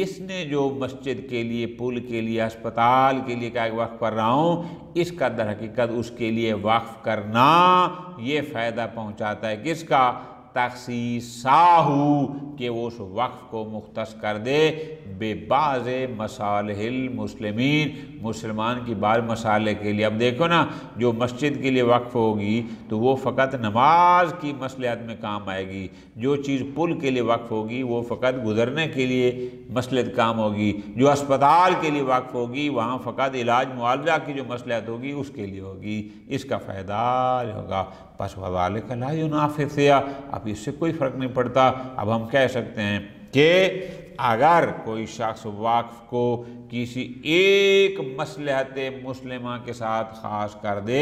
S2: اس نے جو مسجد کے لیے، پل کے لیے، اسپتال کے لیے کیا وقف کر رہا ہوں، اس کا در حقیقت اس کے لیے وقف کرنا یہ فائدہ پہنچاتا ہے، کس کا؟ تخصیصہ، کہ وہ اس وقف کو مختص کر دے بے بعض مصالح المسلمین، مسلمان کی بال مسالے کے لیے. اب دیکھو نا، جو مسجد کے لیے وقف ہوگی تو وہ فقط نماز کی مصلحت میں کام آئے گی. جو چیز پل کے لیے وقف ہوگی وہ فقط گزرنے کے لیے مصلحت کام ہوگی. جو اسپتال کے لیے وقف ہوگی وہاں فقط علاج معالجہ کی جو مصلحت ہوگی اس کے لیے ہوگی، اس کا فائدہ ہوگا. پس وذالک لا ینافی فیہا، اب اس سے کوئی فرق نہیں پڑتا. اب ہم کہہ سکتے ہیں کہ اگر کوئی شخص وقف کو کسی ایک مصلحت مسلمہ کے ساتھ خاص کر دے،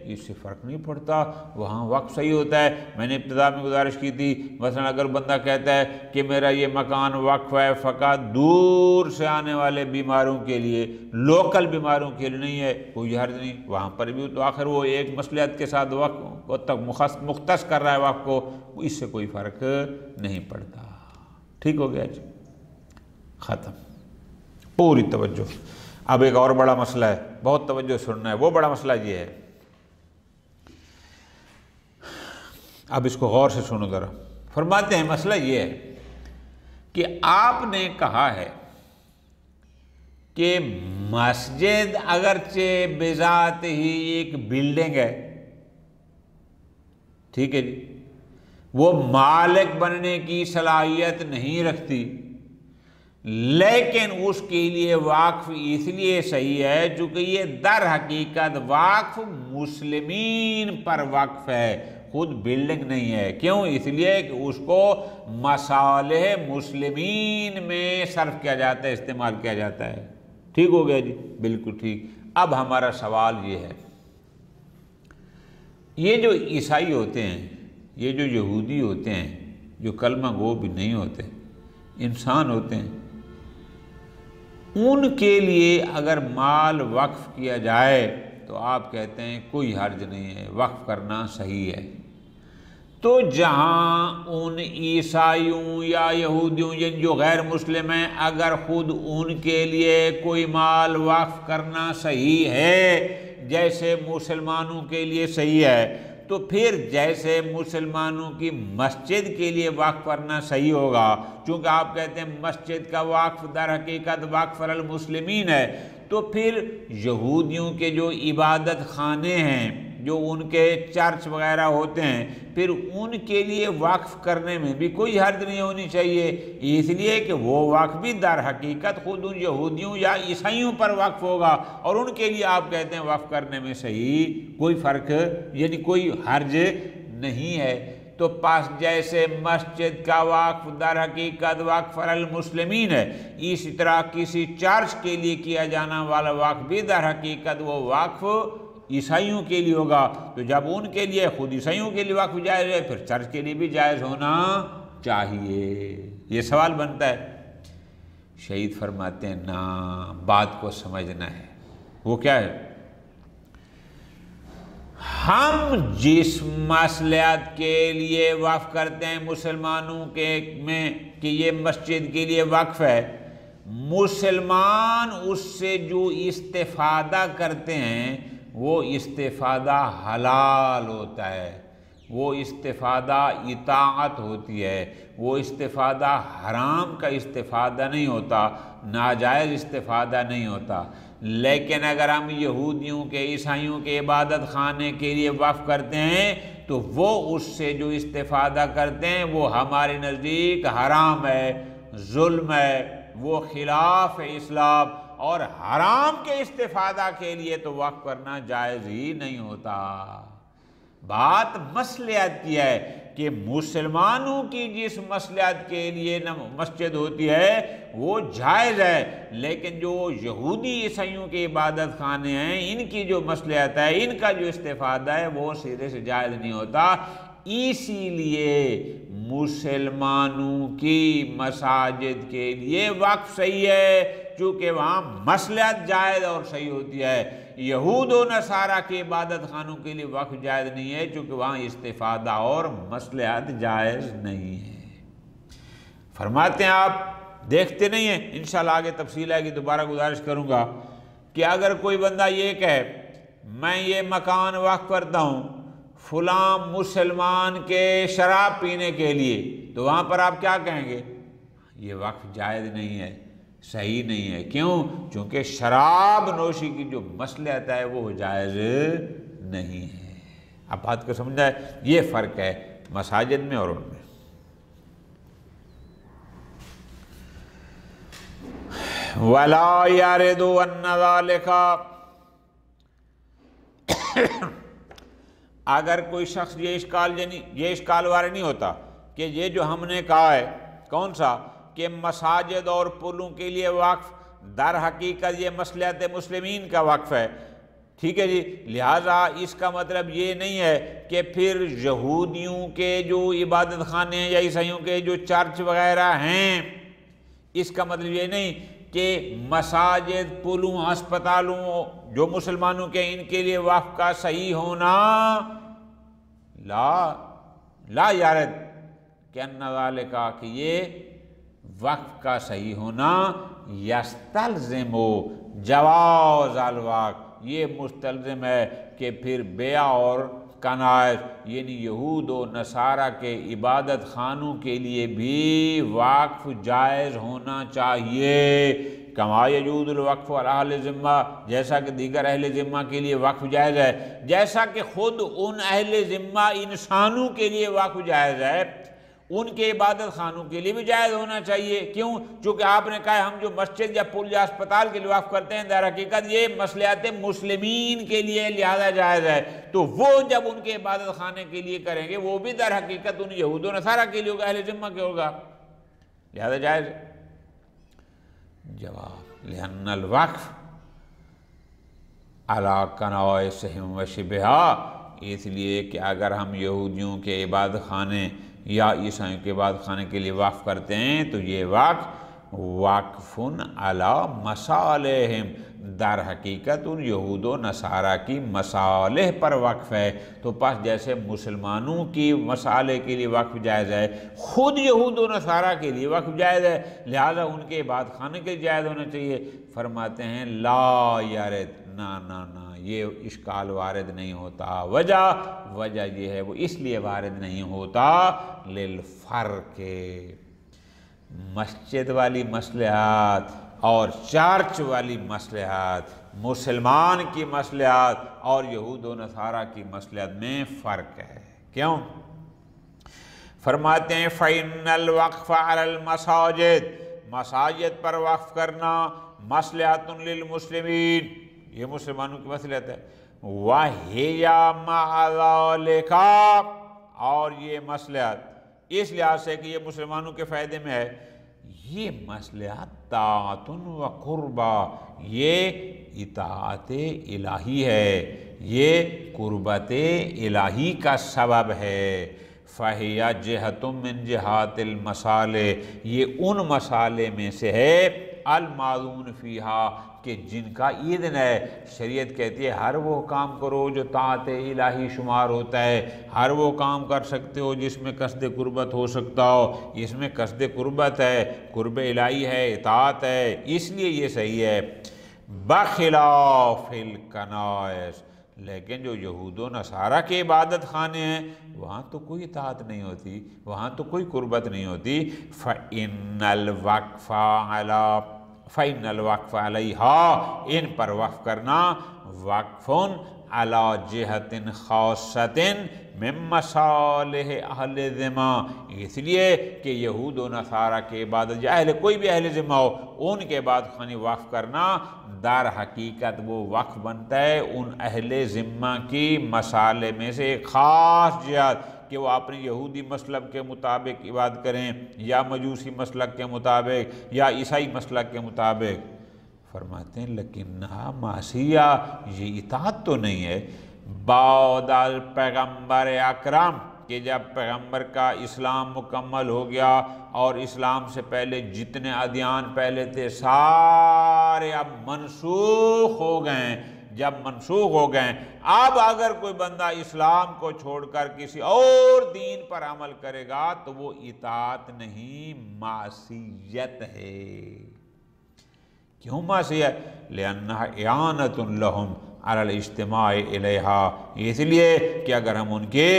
S2: اس سے فرق نہیں پڑتا، وہاں وقف صحیح ہوتا ہے. میں نے ابتدا میں گزارش کی تھی، مثلا اگر بندہ کہتا ہے کہ میرا یہ مکان وقف ہے فقط دور سے آنے والے بیماروں کے لیے، لوکل بیماروں کے لیے نہیں ہے، کوئی حرج نہیں. وہاں پر بھی تو آخر وہ ایک مصلحت کے ساتھ وقف کو تک مختص کر رہا ہے وقف کو، اس سے کوئی فرق نہیں پڑتا. ٹھیک ہو گیا جی، ختم. پوری توجہ. اب ایک اور بڑا مسئلہ ہے، بہت توجہ سننا ہے. وہ بڑا مسئلہ یہ ہے، اب اس کو غور سے سنو ذرا. فرماتے ہیں مسئلہ یہ ہے کہ آپ نے کہا ہے کہ مسجد اگرچہ بذات ہی ایک بلڈنگ ہے، ٹھیک ہے جی، وہ مالک بننے کی صلاحیت نہیں رکھتی، لیکن اس کے لیے وقف اس لیے صحیح ہے چونکہ یہ در حقیقت وقف مسلمین پر وقف ہے، خود بلڈنگ نہیں ہے. کیوں؟ اس لیے کہ اس کو مصالح مسلمین میں صرف کیا جاتا ہے، استعمال کیا جاتا ہے. ٹھیک ہو گیا جی، بالکل ٹھیک. اب ہمارا سوال یہ ہے، یہ جو عیسائی ہوتے ہیں، یہ جو یہودی ہوتے ہیں، جو کلمہ گو بھی نہیں ہوتے، انسان ہوتے ہیں، ان کے لیے اگر مال وقف کیا جائے تو آپ کہتے ہیں کوئی حرج نہیں ہے، وقف کرنا صحیح ہے. تو جہاں ان عیسائیوں یا یہودیوں جو غیر مسلم ہیں، اگر خود ان کے لیے کوئی مال وقف کرنا صحیح ہے جیسے مسلمانوں کے لیے صحیح ہے، تو پھر جیسے مسلمانوں کی مسجد کے لیے وقف کرنا صحیح ہوگا، چونکہ آپ کہتے ہیں مسجد کا وقف در حقیقت وقف المسلمین ہے، تو پھر یہودیوں کے جو عبادت خانے ہیں، جو ان کے چرچ وغیرہ ہوتے ہیں، پھر ان کے لیے وقف کرنے میں بھی کوئی حرج نہیں ہونی چاہیے، اس لیے کہ وہ وقف بھی در حقیقت خود ان یہودیوں یا عیسائیوں پر وقف ہوگا، اور ان کے لیے آپ کہتے ہیں وقف کرنے میں صحیح کوئی فرق یعنی کوئی حرج نہیں ہے. تو پس جیسے مسجد کا وقف در حقیقت وقف المسلمین ہے، اسی طرح کسی چرچ کے لیے کیا جانا والا وقف بھی در حقیقت وہ وقف عیسائیوں کے لیے ہوگا. تو جب ان کے لیے خود عیسائیوں کے لیے وقف جائز ہے، پھر چرچ کے لیے بھی جائز ہونا چاہیے. یہ سوال بنتا ہے. شہید فرماتے ہیں نا، بات کو سمجھنا ہے. وہ کیا ہے؟ ہم جس مصلحت کے لیے وقف کرتے ہیں مسلمانوں کے میں کہ یہ مسجد کے لیے وقف ہے، مسلمان اس سے جو استفادہ کرتے ہیں وہ استفادہ حلال ہوتا ہے، وہ استفادہ اطاعت ہوتی ہے، وہ استفادہ حرام کا استفادہ نہیں ہوتا، ناجائز استفادہ نہیں ہوتا. لیکن اگر ہم یہودیوں کے عیسائیوں کے عبادت خانے کے لیے وقف کرتے ہیں تو وہ اس سے جو استفادہ کرتے ہیں وہ ہمارے نزدیک حرام ہے، ظلم ہے، وہ خلاف اسلام، اور حرام کے استفادہ کے لیے تو وقف کرنا جائز ہی نہیں ہوتا. بات مصلحت کی ہے کہ مسلمانوں کی جس مصلحت کے لیے مسجد ہوتی ہے وہ جائز ہے، لیکن جو یہودی عیسائیوں کے عبادت خانے ہیں، ان کی جو مصلحت ہے، ان کا جو استفادہ ہے وہ سرے سے جائز نہیں ہوتا. اسی لیے مسلمانوں کی مساجد کے لیے وقف صحیح ہے چونکہ وہاں مصلحت جائز اور صحیح ہوتی ہے. یہود و نصارہ کے عبادت خانوں کے لیے وقف جائز نہیں ہے چونکہ وہاں استفادہ اور مصلحت جائز نہیں ہے. فرماتے ہیں آپ دیکھتے نہیں ہیں، انشاءاللہ آگے تفصیل آئے گی، دوبارہ گزارش کروں گا کہ اگر کوئی بندہ یہ کہے میں یہ مکان وقف کرتا ہوں فلاں مسلمان کے شراب پینے کے لیے، تو وہاں پر آپ کیا کہیں گے؟ یہ وقف جائز نہیں ہے. صحیح نہیں ہے۔ کیوں؟ چونکہ شراب نوشی کی جو مصلحت ہے وہ جائز نہیں ہے۔ اب بات کو سمجھا ہے؟ یہ فرق ہے مساجد میں اور ان میں۔ وَلَا يَرِدُ أَنَّ ذَلِكَ، اگر کوئی شخص یہ اشکال وارد نہیں ہوتا کہ یہ جو ہم نے کہا ہے کون سا، کہ مساجد اور پلوں کے لیے وقف در حقیقت یہ مصلحت مسلمین کا وقف ہے، ٹھیک ہے جی، لہٰذا اس کا مطلب یہ نہیں ہے کہ پھر یہودیوں کے جو عبادت خانے ہیں یا عیسائیوں کے جو چرچ وغیرہ ہیں، اس کا مطلب یہ نہیں کہ مساجد، پلوں، ہسپتالوں جو مسلمانوں کے ان کے لیے وقف کا صحیح ہونا لا یارد کہ ان ذالک، کہ یہ وقف کا صحیح ہونا یستلزم جواز الوقف، یہ مستلزم ہے کہ پھر بیع اور کنائز یعنی یہود و نصارہ کے عبادت خانوں کے لیے بھی وقف جائز ہونا چاہیے، کما یجوز الوقف علی اہل ذمہ، جیسا کہ دیگر اہل ذمہ کے لیے وقف جائز ہے، جیسا کہ خود ان اہل ذمہ انسانوں کے لیے وقف جائز ہے، ان کے عبادت خانوں کے لیے بھی جائز ہونا چاہیے۔ کیوں؟ چونکہ آپ نے کہا ہم جو مسجد یا پل یا اسپتال کے لیے وقف کرتے ہیں در حقیقت یہ مصلحت مسلمین کے لیے لہذا جائز ہے، تو وہ جب ان کے عبادت خانے کے لیے کریں گے وہ بھی در حقیقت ان یہود و نصارہ کے لیے ہوگا، اہل ذمہ کے ہوگا، لہذا جائز ہے۔ جواب، لأن الوقف علی کنائسہم و شبہہا، اس لیے کہ اگر ہم یہودیوں کے عبادت خانے یا عیسائیوں کے عبادت خانے کے لیے وقف کرتے ہیں تو یہ وقف علی مصالحہم، در حقیقت ان یہود و نصارہ کی مصالح پر وقف ہے، تو پس جیسے مسلمانوں کی مصالح کے لیے وقف جائز ہے، خود یہود و نصارہ کے لیے وقف جائز ہے، لہذا ان کے عبادت خانے کے لیے جائز ہونا چاہیے۔ فرماتے ہیں لا یارد، نہ یہ اشکال وارد نہیں ہوتا، وجہ یہ ہے وہ اس لیے وارد نہیں ہوتا للفرق، مسجد والی مصلحات اور چرچ والی مصلحات، مسلمان کی مصلحات اور یہود و نصارہ کی مصلحت میں فرق ہے۔ کیوں؟ فرماتے ہیں فَإِنَّ الْوَقْفَ عَلَى الْمَسَاجِدِ، مساجد پر وقف کرنا مصلحۃ للمسلمین، یہ مسلمانوں کی مصلحت ہے، وَهِيَ مَعَ ذَلِكَ، اور یہ مصلحت اس لحاظ سے کہ یہ مسلمانوں کے فائدے میں ہے، یہ مصلحت طاعت و قربہ، یہ اطاعت الہی ہے، یہ قربت الہی کا سبب ہے، فَهِيَ جِهَةٌ مِّن جِهَاتِ الْمَصَالِحِ، یہ ان مصالح میں سے ہے الماذون فیہا، کہ جن کا اذن ہے، شریعت کہتی ہے ہر وہ کام کرو جو طاعت الہی شمار ہوتا ہے، ہر وہ کام کر سکتے ہو جس میں قصد قربت ہو سکتا ہو، اس میں قصد قربت ہے، قرب الہی ہے، اطاعت ہے، اس لیے یہ صحیح ہے۔ بخلاف الکنائس، لیکن جو یہود و نصارہ کے عبادت خانے ہیں وہاں تو کوئی اطاعت نہیں ہوتی، وہاں تو کوئی قربت نہیں ہوتی۔ فَإِنَّ الْوَقْفَ عَلَيْهَا، ان پر وقف کرنا وقف عَلَى جِهَةٍ خَاصَّةٍ مِّن مَّصَالِحِ أَهْلِ ذِمَّةٍ، اس لیے کہ یہود و نصارہ کے عبادت یا کوئی بھی اہل ذمہ ہو ان کے عبادت خانے وقف کرنا در حقیقت وہ وقف بنتا ہے ان اہل ذمہ کی مصالح میں سے ایک خاص جہت، کہ وہ اپنے یہودی مسلک کے مطابق عبادت کریں یا مجوسی مسلک کے مطابق یا عیسائی مسلک کے مطابق۔ فرماتے ہیں لیکنہا معصیہ، یہ اطاعت تو نہیں ہے، بعد الپیغمبر اکرم، کہ جب پیغمبر کا اسلام مکمل ہو گیا اور اسلام سے پہلے جتنے ادیان پہلے تھے سارے اب منسوخ ہو گئے، جب منسوخ ہو گئے اب اگر کوئی بندہ اسلام کو چھوڑ کر کسی اور دین پر عمل کرے گا تو وہ اطاعت نہیں، معصیت ہے۔ کیوں معصیت؟ لِأَنَّهَا إِعَانَةٌ لَهُمْ عَلَى الْاجْتِمَاعِ إِلَيْهَا، اس لیے کہ اگر ہم ان کے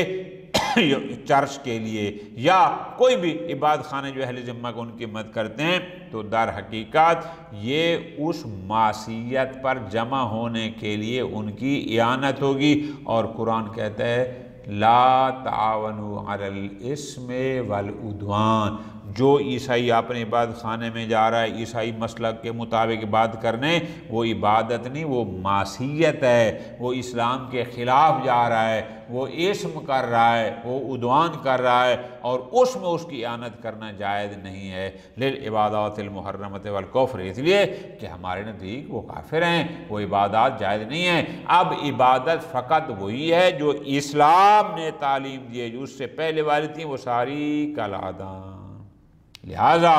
S2: چرچ کے لیے یا کوئی بھی عبادت خانہ جو اہل ذمہ کو ان کی مدد کرتے ہیں، تو در حقیقت یہ اس معصیت پر جمع ہونے کے لیے ان کی اعانت ہوگی۔ اور قرآن کہتا ہے لا تعاونوا علی الاثم والعدوان، جو عیسائی اپنے عبادت خانے میں جا رہا ہے عیسائی مسلک کے مطابق عبادت کرنے، وہ عبادت نہیں، وہ معصیت ہے، وہ اسلام کے خلاف جا رہا ہے، وہ اسم کر رہا ہے، وہ عدوان کر رہا ہے، اور اس میں اس کی اعانت کرنا جائز نہیں ہے۔ للعبادات المحرمۃ والکفر، اس لیے کہ ہمارے نزدیک وہ کافر ہیں، وہ عبادات جائز نہیں ہیں۔ اب عبادت فقط وہی ہے جو اسلام نے تعلیم دی ہے، جو اس سے پہلے والی تھیں وہ ساری کالعادہ۔ لہذا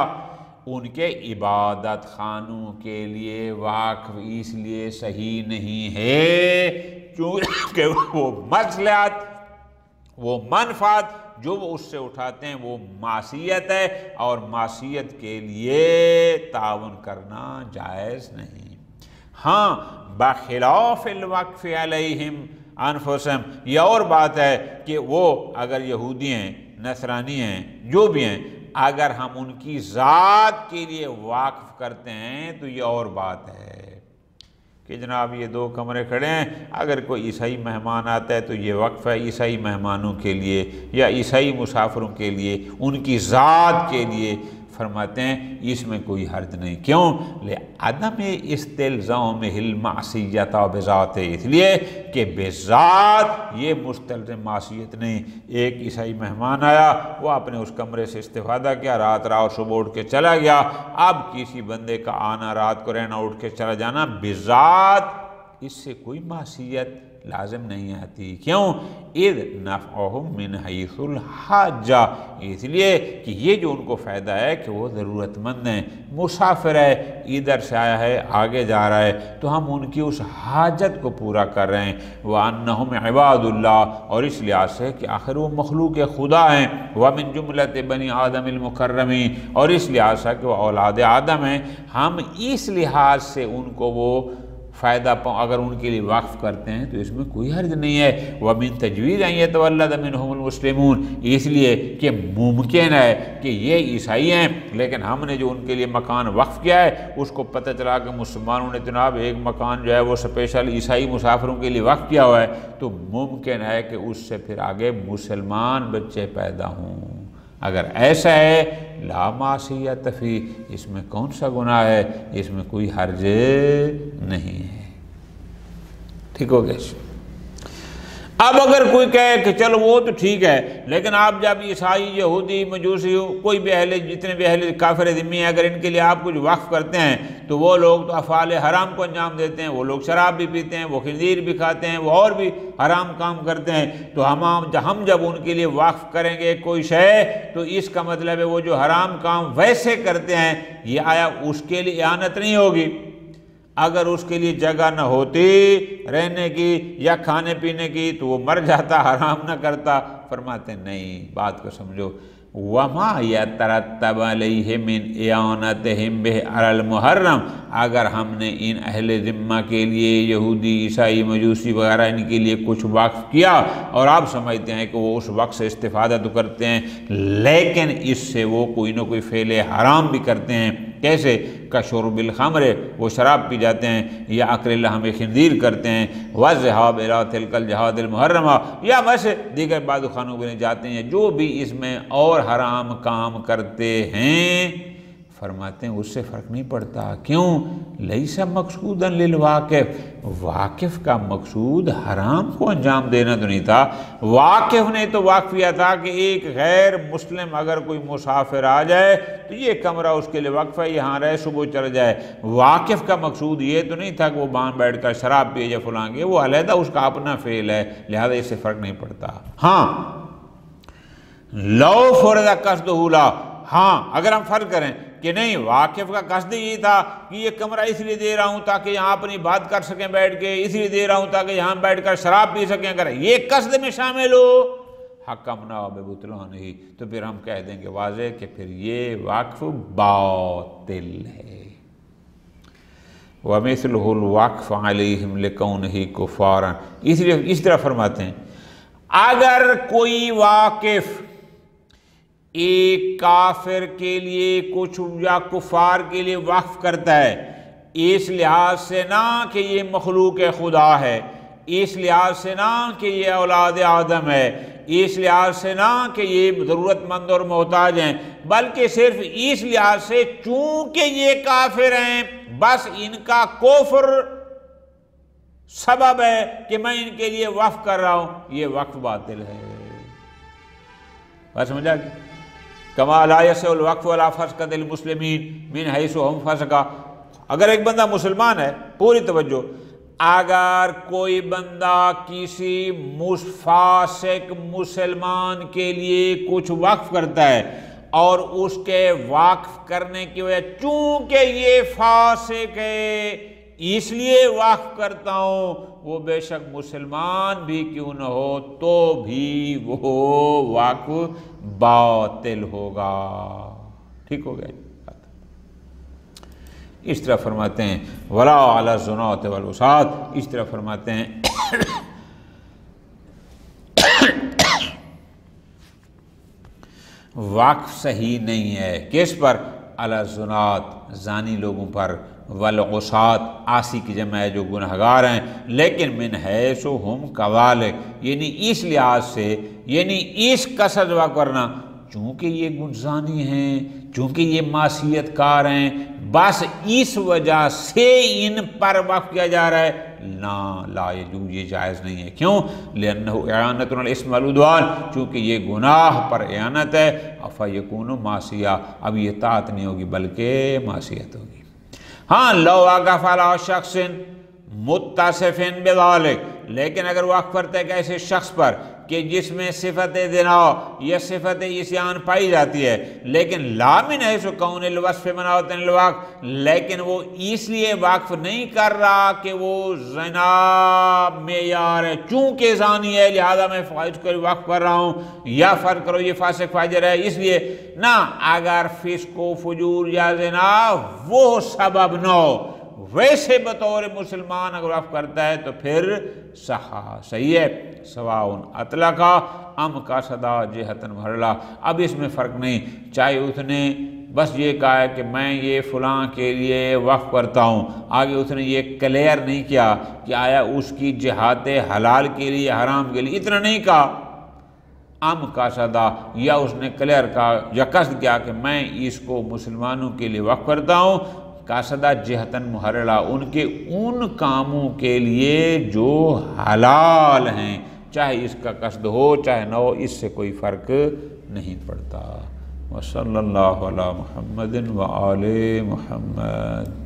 S2: ان کے عبادت خانوں کے لیے وقف اس لیے صحیح نہیں ہے کیونکہ وہ مصلحت، وہ منفعت جو وہ اس سے اٹھاتے ہیں وہ معصیت ہے، اور معصیت کے لیے تعاون کرنا جائز نہیں۔ ہاں بخلاف الوقف علیہم انفسہم، یہ اور بات ہے کہ وہ اگر یہودی ہیں، نصرانی ہیں، جو بھی ہیں، اگر ہم ان کی ذات کے لیے واقف کرتے ہیں تو یہ اور بات ہے کہ جناب یہ 2 کمرے کھڑے ہیں، اگر کوئی عیسائی مہمان آتا ہے تو یہ وقف ہے عیسائی مہمانوں کے لیے یا عیسائی مسافروں کے لیے، ان کی ذات کے لیے۔ فرماتے ہیں اس میں کوئی حرج نہیں، کیوں؟ لعدم استلزام المعصیت بذات، اس لیے کہ بذات یہ مستلزم معصیت نہیں۔ ایک عیسائی مہمان آیا، وہ اپنے اس کمرے سے استفادہ کیا، رات رہا اور صبح اٹھ کے چلا گیا۔ اب کسی بندے کا آنا، رات کو رہنا، اٹھ کے چلا جانا بذات اس سے کوئی معصیت لازم نہیں آتی، کیوں؟ اذ نفعہم من حیث الحاجہ، اس لیے کہ یہ جو ان کو فائدہ ہے کہ وہ ضرورت مند ہیں، مسافر ہے، ادھر سے آیا ہے، آگے جا رہا ہے، تو ہم ان کی اس حاجت کو پورا کر رہے ہیں۔ وَأَنَّهُمْ عِبَادُ اللَّهِ، اور اس لحاظ سے کہ آخر وہ مخلوق خدا ہیں، وَمِن جُمْلَةِ بنی آدم المکرمین، اور اس لحاظ سے کہ وہ اولاد آدم ہیں، ہم اس لحاظ سے ان کو وہ فائدہ اگر ان کے لیے وقف کرتے ہیں تو اس میں کوئی حرج نہیں ہے۔ وَمِن تَجْوِيزِ أَن يَتَوَلَّدَ مِنْهُمُ الْمُسْلِمُونَ، اس لیے کہ ممکن ہے کہ یہ عیسائی ہیں لیکن ہم نے جو ان کے لیے مکان وقف کیا ہے اس کو پتہ چلا کہ مسلمانوں نے جناب ایک مکان جو ہے وہ اسپیشل عیسائی مسافروں کے لیے وقف کیا ہوا ہے، تو ممکن ہے کہ اس سے پھر آگے مسلمان بچے پیدا ہوں۔ اگر ایسا ہے لا معصیت فی، اس میں کون سا گناہ ہے، اس میں کوئی حرج نہیں ہے۔ ٹھیک ہو گیا؟ اب اگر کوئی کہے کہ چلو وہ تو ٹھیک ہے، لیکن آپ جب عیسائی، یہودی، مجوسی، کوئی بھی جتنے بھی اہل کافر ذمہ ہیں، اگر ان کے لیے آپ کچھ وقف کرتے ہیں تو وہ لوگ تو افعال حرام کو انجام دیتے ہیں، وہ لوگ شراب بھی پیتے ہیں، وہ خنزیر بھی کھاتے ہیں، وہ اور بھی حرام کام کرتے ہیں، تو ہم جب ان کے لیے وقف کریں گے کوئی شے تو اس کا مطلب ہے وہ جو حرام کام ویسے کرتے ہیں یہ آیا اس کے لیے اعانت نہیں ہوگی؟ اگر اس کے لیے جگہ نہ ہوتی رہنے کی یا کھانے پینے کی تو وہ مر جاتا، حرام نہ کرتا۔ فرماتے ہیں نہیں، بات کو سمجھو۔ وَمَا يَتَرَتَّبَ عَلَيْهِ مِنْ إِعَانَتِهِمْ بِهِ عَلَى الْمُحَرَّمِ، اگر ہم نے ان اہل ذمہ کے لیے، یہودی، عیسائی، مجوسی وغیرہ ان کے لیے کچھ وقف کیا اور آپ سمجھتے ہیں کہ وہ اس وقت سے استفادہ تو کرتے ہیں لیکن اس سے وہ کوئی نہ کوئی فعل حرام بھی کرتے ہیں، کیسے؟ کشرب الخمر، وہ شراب پی جاتے ہیں، یا اکل لحم خنزیر کرتے ہیں، وذهاب الى تلك الجهاد المحرمہ، یا ویسے دیگر بعض خانوں میں جاتے ہیں، جو بھی اس میں اور حرام کام کرتے ہیں، فرماتے ہیں اس سے فرق نہیں پڑتا۔ کیوں؟ لیس مقصودا للواقف، واقف کا مقصود حرام کو انجام دینا تو نہیں تھا، واقف نے تو واقف کیا تھا کہ ایک غیر مسلم اگر کوئی مسافر آ جائے تو یہ کمرہ اس کے لیے وقف ہے، یہاں رہے، صبح چل جائے۔ واقف کا مقصود یہ تو نہیں تھا کہ وہ باہر بیٹھ کر شراب پیے یا فلاں گے، وہ علیحدہ اس کا اپنا فعل ہے، لہذا اس سے فرق نہیں پڑتا۔ ہاں لو فرض قصدہ لا، ہاں اگر ہم فرض کریں کہ نہیں واقف کا قصد یہ تھا کہ یہ کمرہ اس لیے دے رہا ہوں تاکہ یہاں اپنی بات کر سکیں بیٹھ کے، اس لیے دے رہا ہوں تاکہ یہاں بیٹھ کر شراب پی سکیں، اگر یہ قصد میں شامل ہو حکمنا ببطلانہ، تو پھر ہم کہہ دیں گے واضح کہ پھر یہ وقف باطل ہے۔ وَمِثْلُهُ الْوَقْفُ عَلَيْهِمْ لِكَوْنِهِ كُفَّارًا، اس لیے اس طرح فرماتے ہیں اگر کوئی واقف ایک کافر کے لیے کچھ یا کفار کے لیے وقف کرتا ہے، اس لحاظ سے نہ کہ یہ مخلوق خدا ہے، اس لحاظ سے نہ کہ یہ اولاد آدم ہے، اس لحاظ سے نہ کہ یہ ضرورت مند اور محتاج ہیں، بلکہ صرف اس لحاظ سے چونکہ یہ کافر ہیں بس ان کا کفر سبب ہے کہ میں ان کے لیے وقف کر رہا ہوں، یہ وقف باطل ہے۔ بات سمجھا گیا؟ کما لا یسع الوقف ولا فسقۃ المسلمین من حیث ہم فسقہ۔ اگر ایک بندہ مسلمان ہے، پوری توجہ، اگر کوئی بندہ کسی فاسق مسلمان کے لیے کچھ وقف کرتا ہے اور اس کے وقف کرنے کی وجہ چونکہ یہ فاسق ہے اس لیے وقف کرتا ہوں، وہ بے شک مسلمان بھی کیوں نہ ہو تو بھی وہ وقف باطل ہوگا۔ ٹھیک ہو گیا؟ اس طرح فرماتے ہیں ولا علی الزناۃ والوساۃ، اس طرح فرماتے ہیں وقف صحیح نہیں ہے کس پر؟ علی الزناۃ، زانی لوگوں پر، والعصاۃ، عاصی کی جمع ہے جو گنہگار ہیں، لیکن من حیث ہم کذالک، یعنی اس لحاظ سے، یعنی اس قصد وقف کرنا چونکہ یہ گنزانی ہیں، چونکہ یہ معصیت کار ہیں، بس اس وجہ سے ان پر وقف کیا جا رہا ہے، لا یجوز، یہ جائز نہیں ہے۔ کیوں؟ لأنہ اعانۃ علی الاسم والعدوان، چونکہ یہ گناہ پر اعانت ہے، فیکون معصیہ، اب یہ طاعت نہیں ہوگی بلکہ معصیت ہوگی۔ ہاں لو وقف علی شخص متصف بذالک، لیکن اگر وقف کرتے ایک ایسے شخص پر کہ جس میں صفت زنا یا صفت عصیان پائی جاتی ہے، لیکن لا من حیث کون الوصف مناوۃ الوقف، لیکن وہ اس لیے وقف نہیں کر رہا کہ وہ زنا معیار ہے، چونکہ زانی ہے لہذا میں فائز کو وقف کر رہا ہوں، یا فرض کرو یہ فاسق فاجر ہے اس لیے نہ، اگر فسق و فجور یا زنا وہ سبب نہ ہو، ویسے بطور مسلمان اگر وقف کرتا ہے تو پھر صحیح ہے۔ سواؤن اطلقا ام کا صدا جہتن محرلہ، اب اس میں فرق نہیں، چاہے اس نے بس یہ کہا ہے کہ میں یہ فلاں کے لیے وقف کرتا ہوں، آگے اس نے یہ کلیئر نہیں کیا کہ آیا اس کی جہات حلال کے لیے حرام کے لیے، اتنا نہیں کہا، ام کا صدا، یا اس نے کلیئر کہا یا قصد کیا کہ میں اس کو مسلمانوں کے لیے وقف کرتا ہوں، قاصدہ جہتن محرلہ، ان کے ان کاموں کے لیے جو حلال ہیں، چاہے اس کا قصد ہو چاہے نہ ہو، اس سے کوئی فرق نہیں پڑتا۔ وصلی اللہ علی محمد وآل محمد۔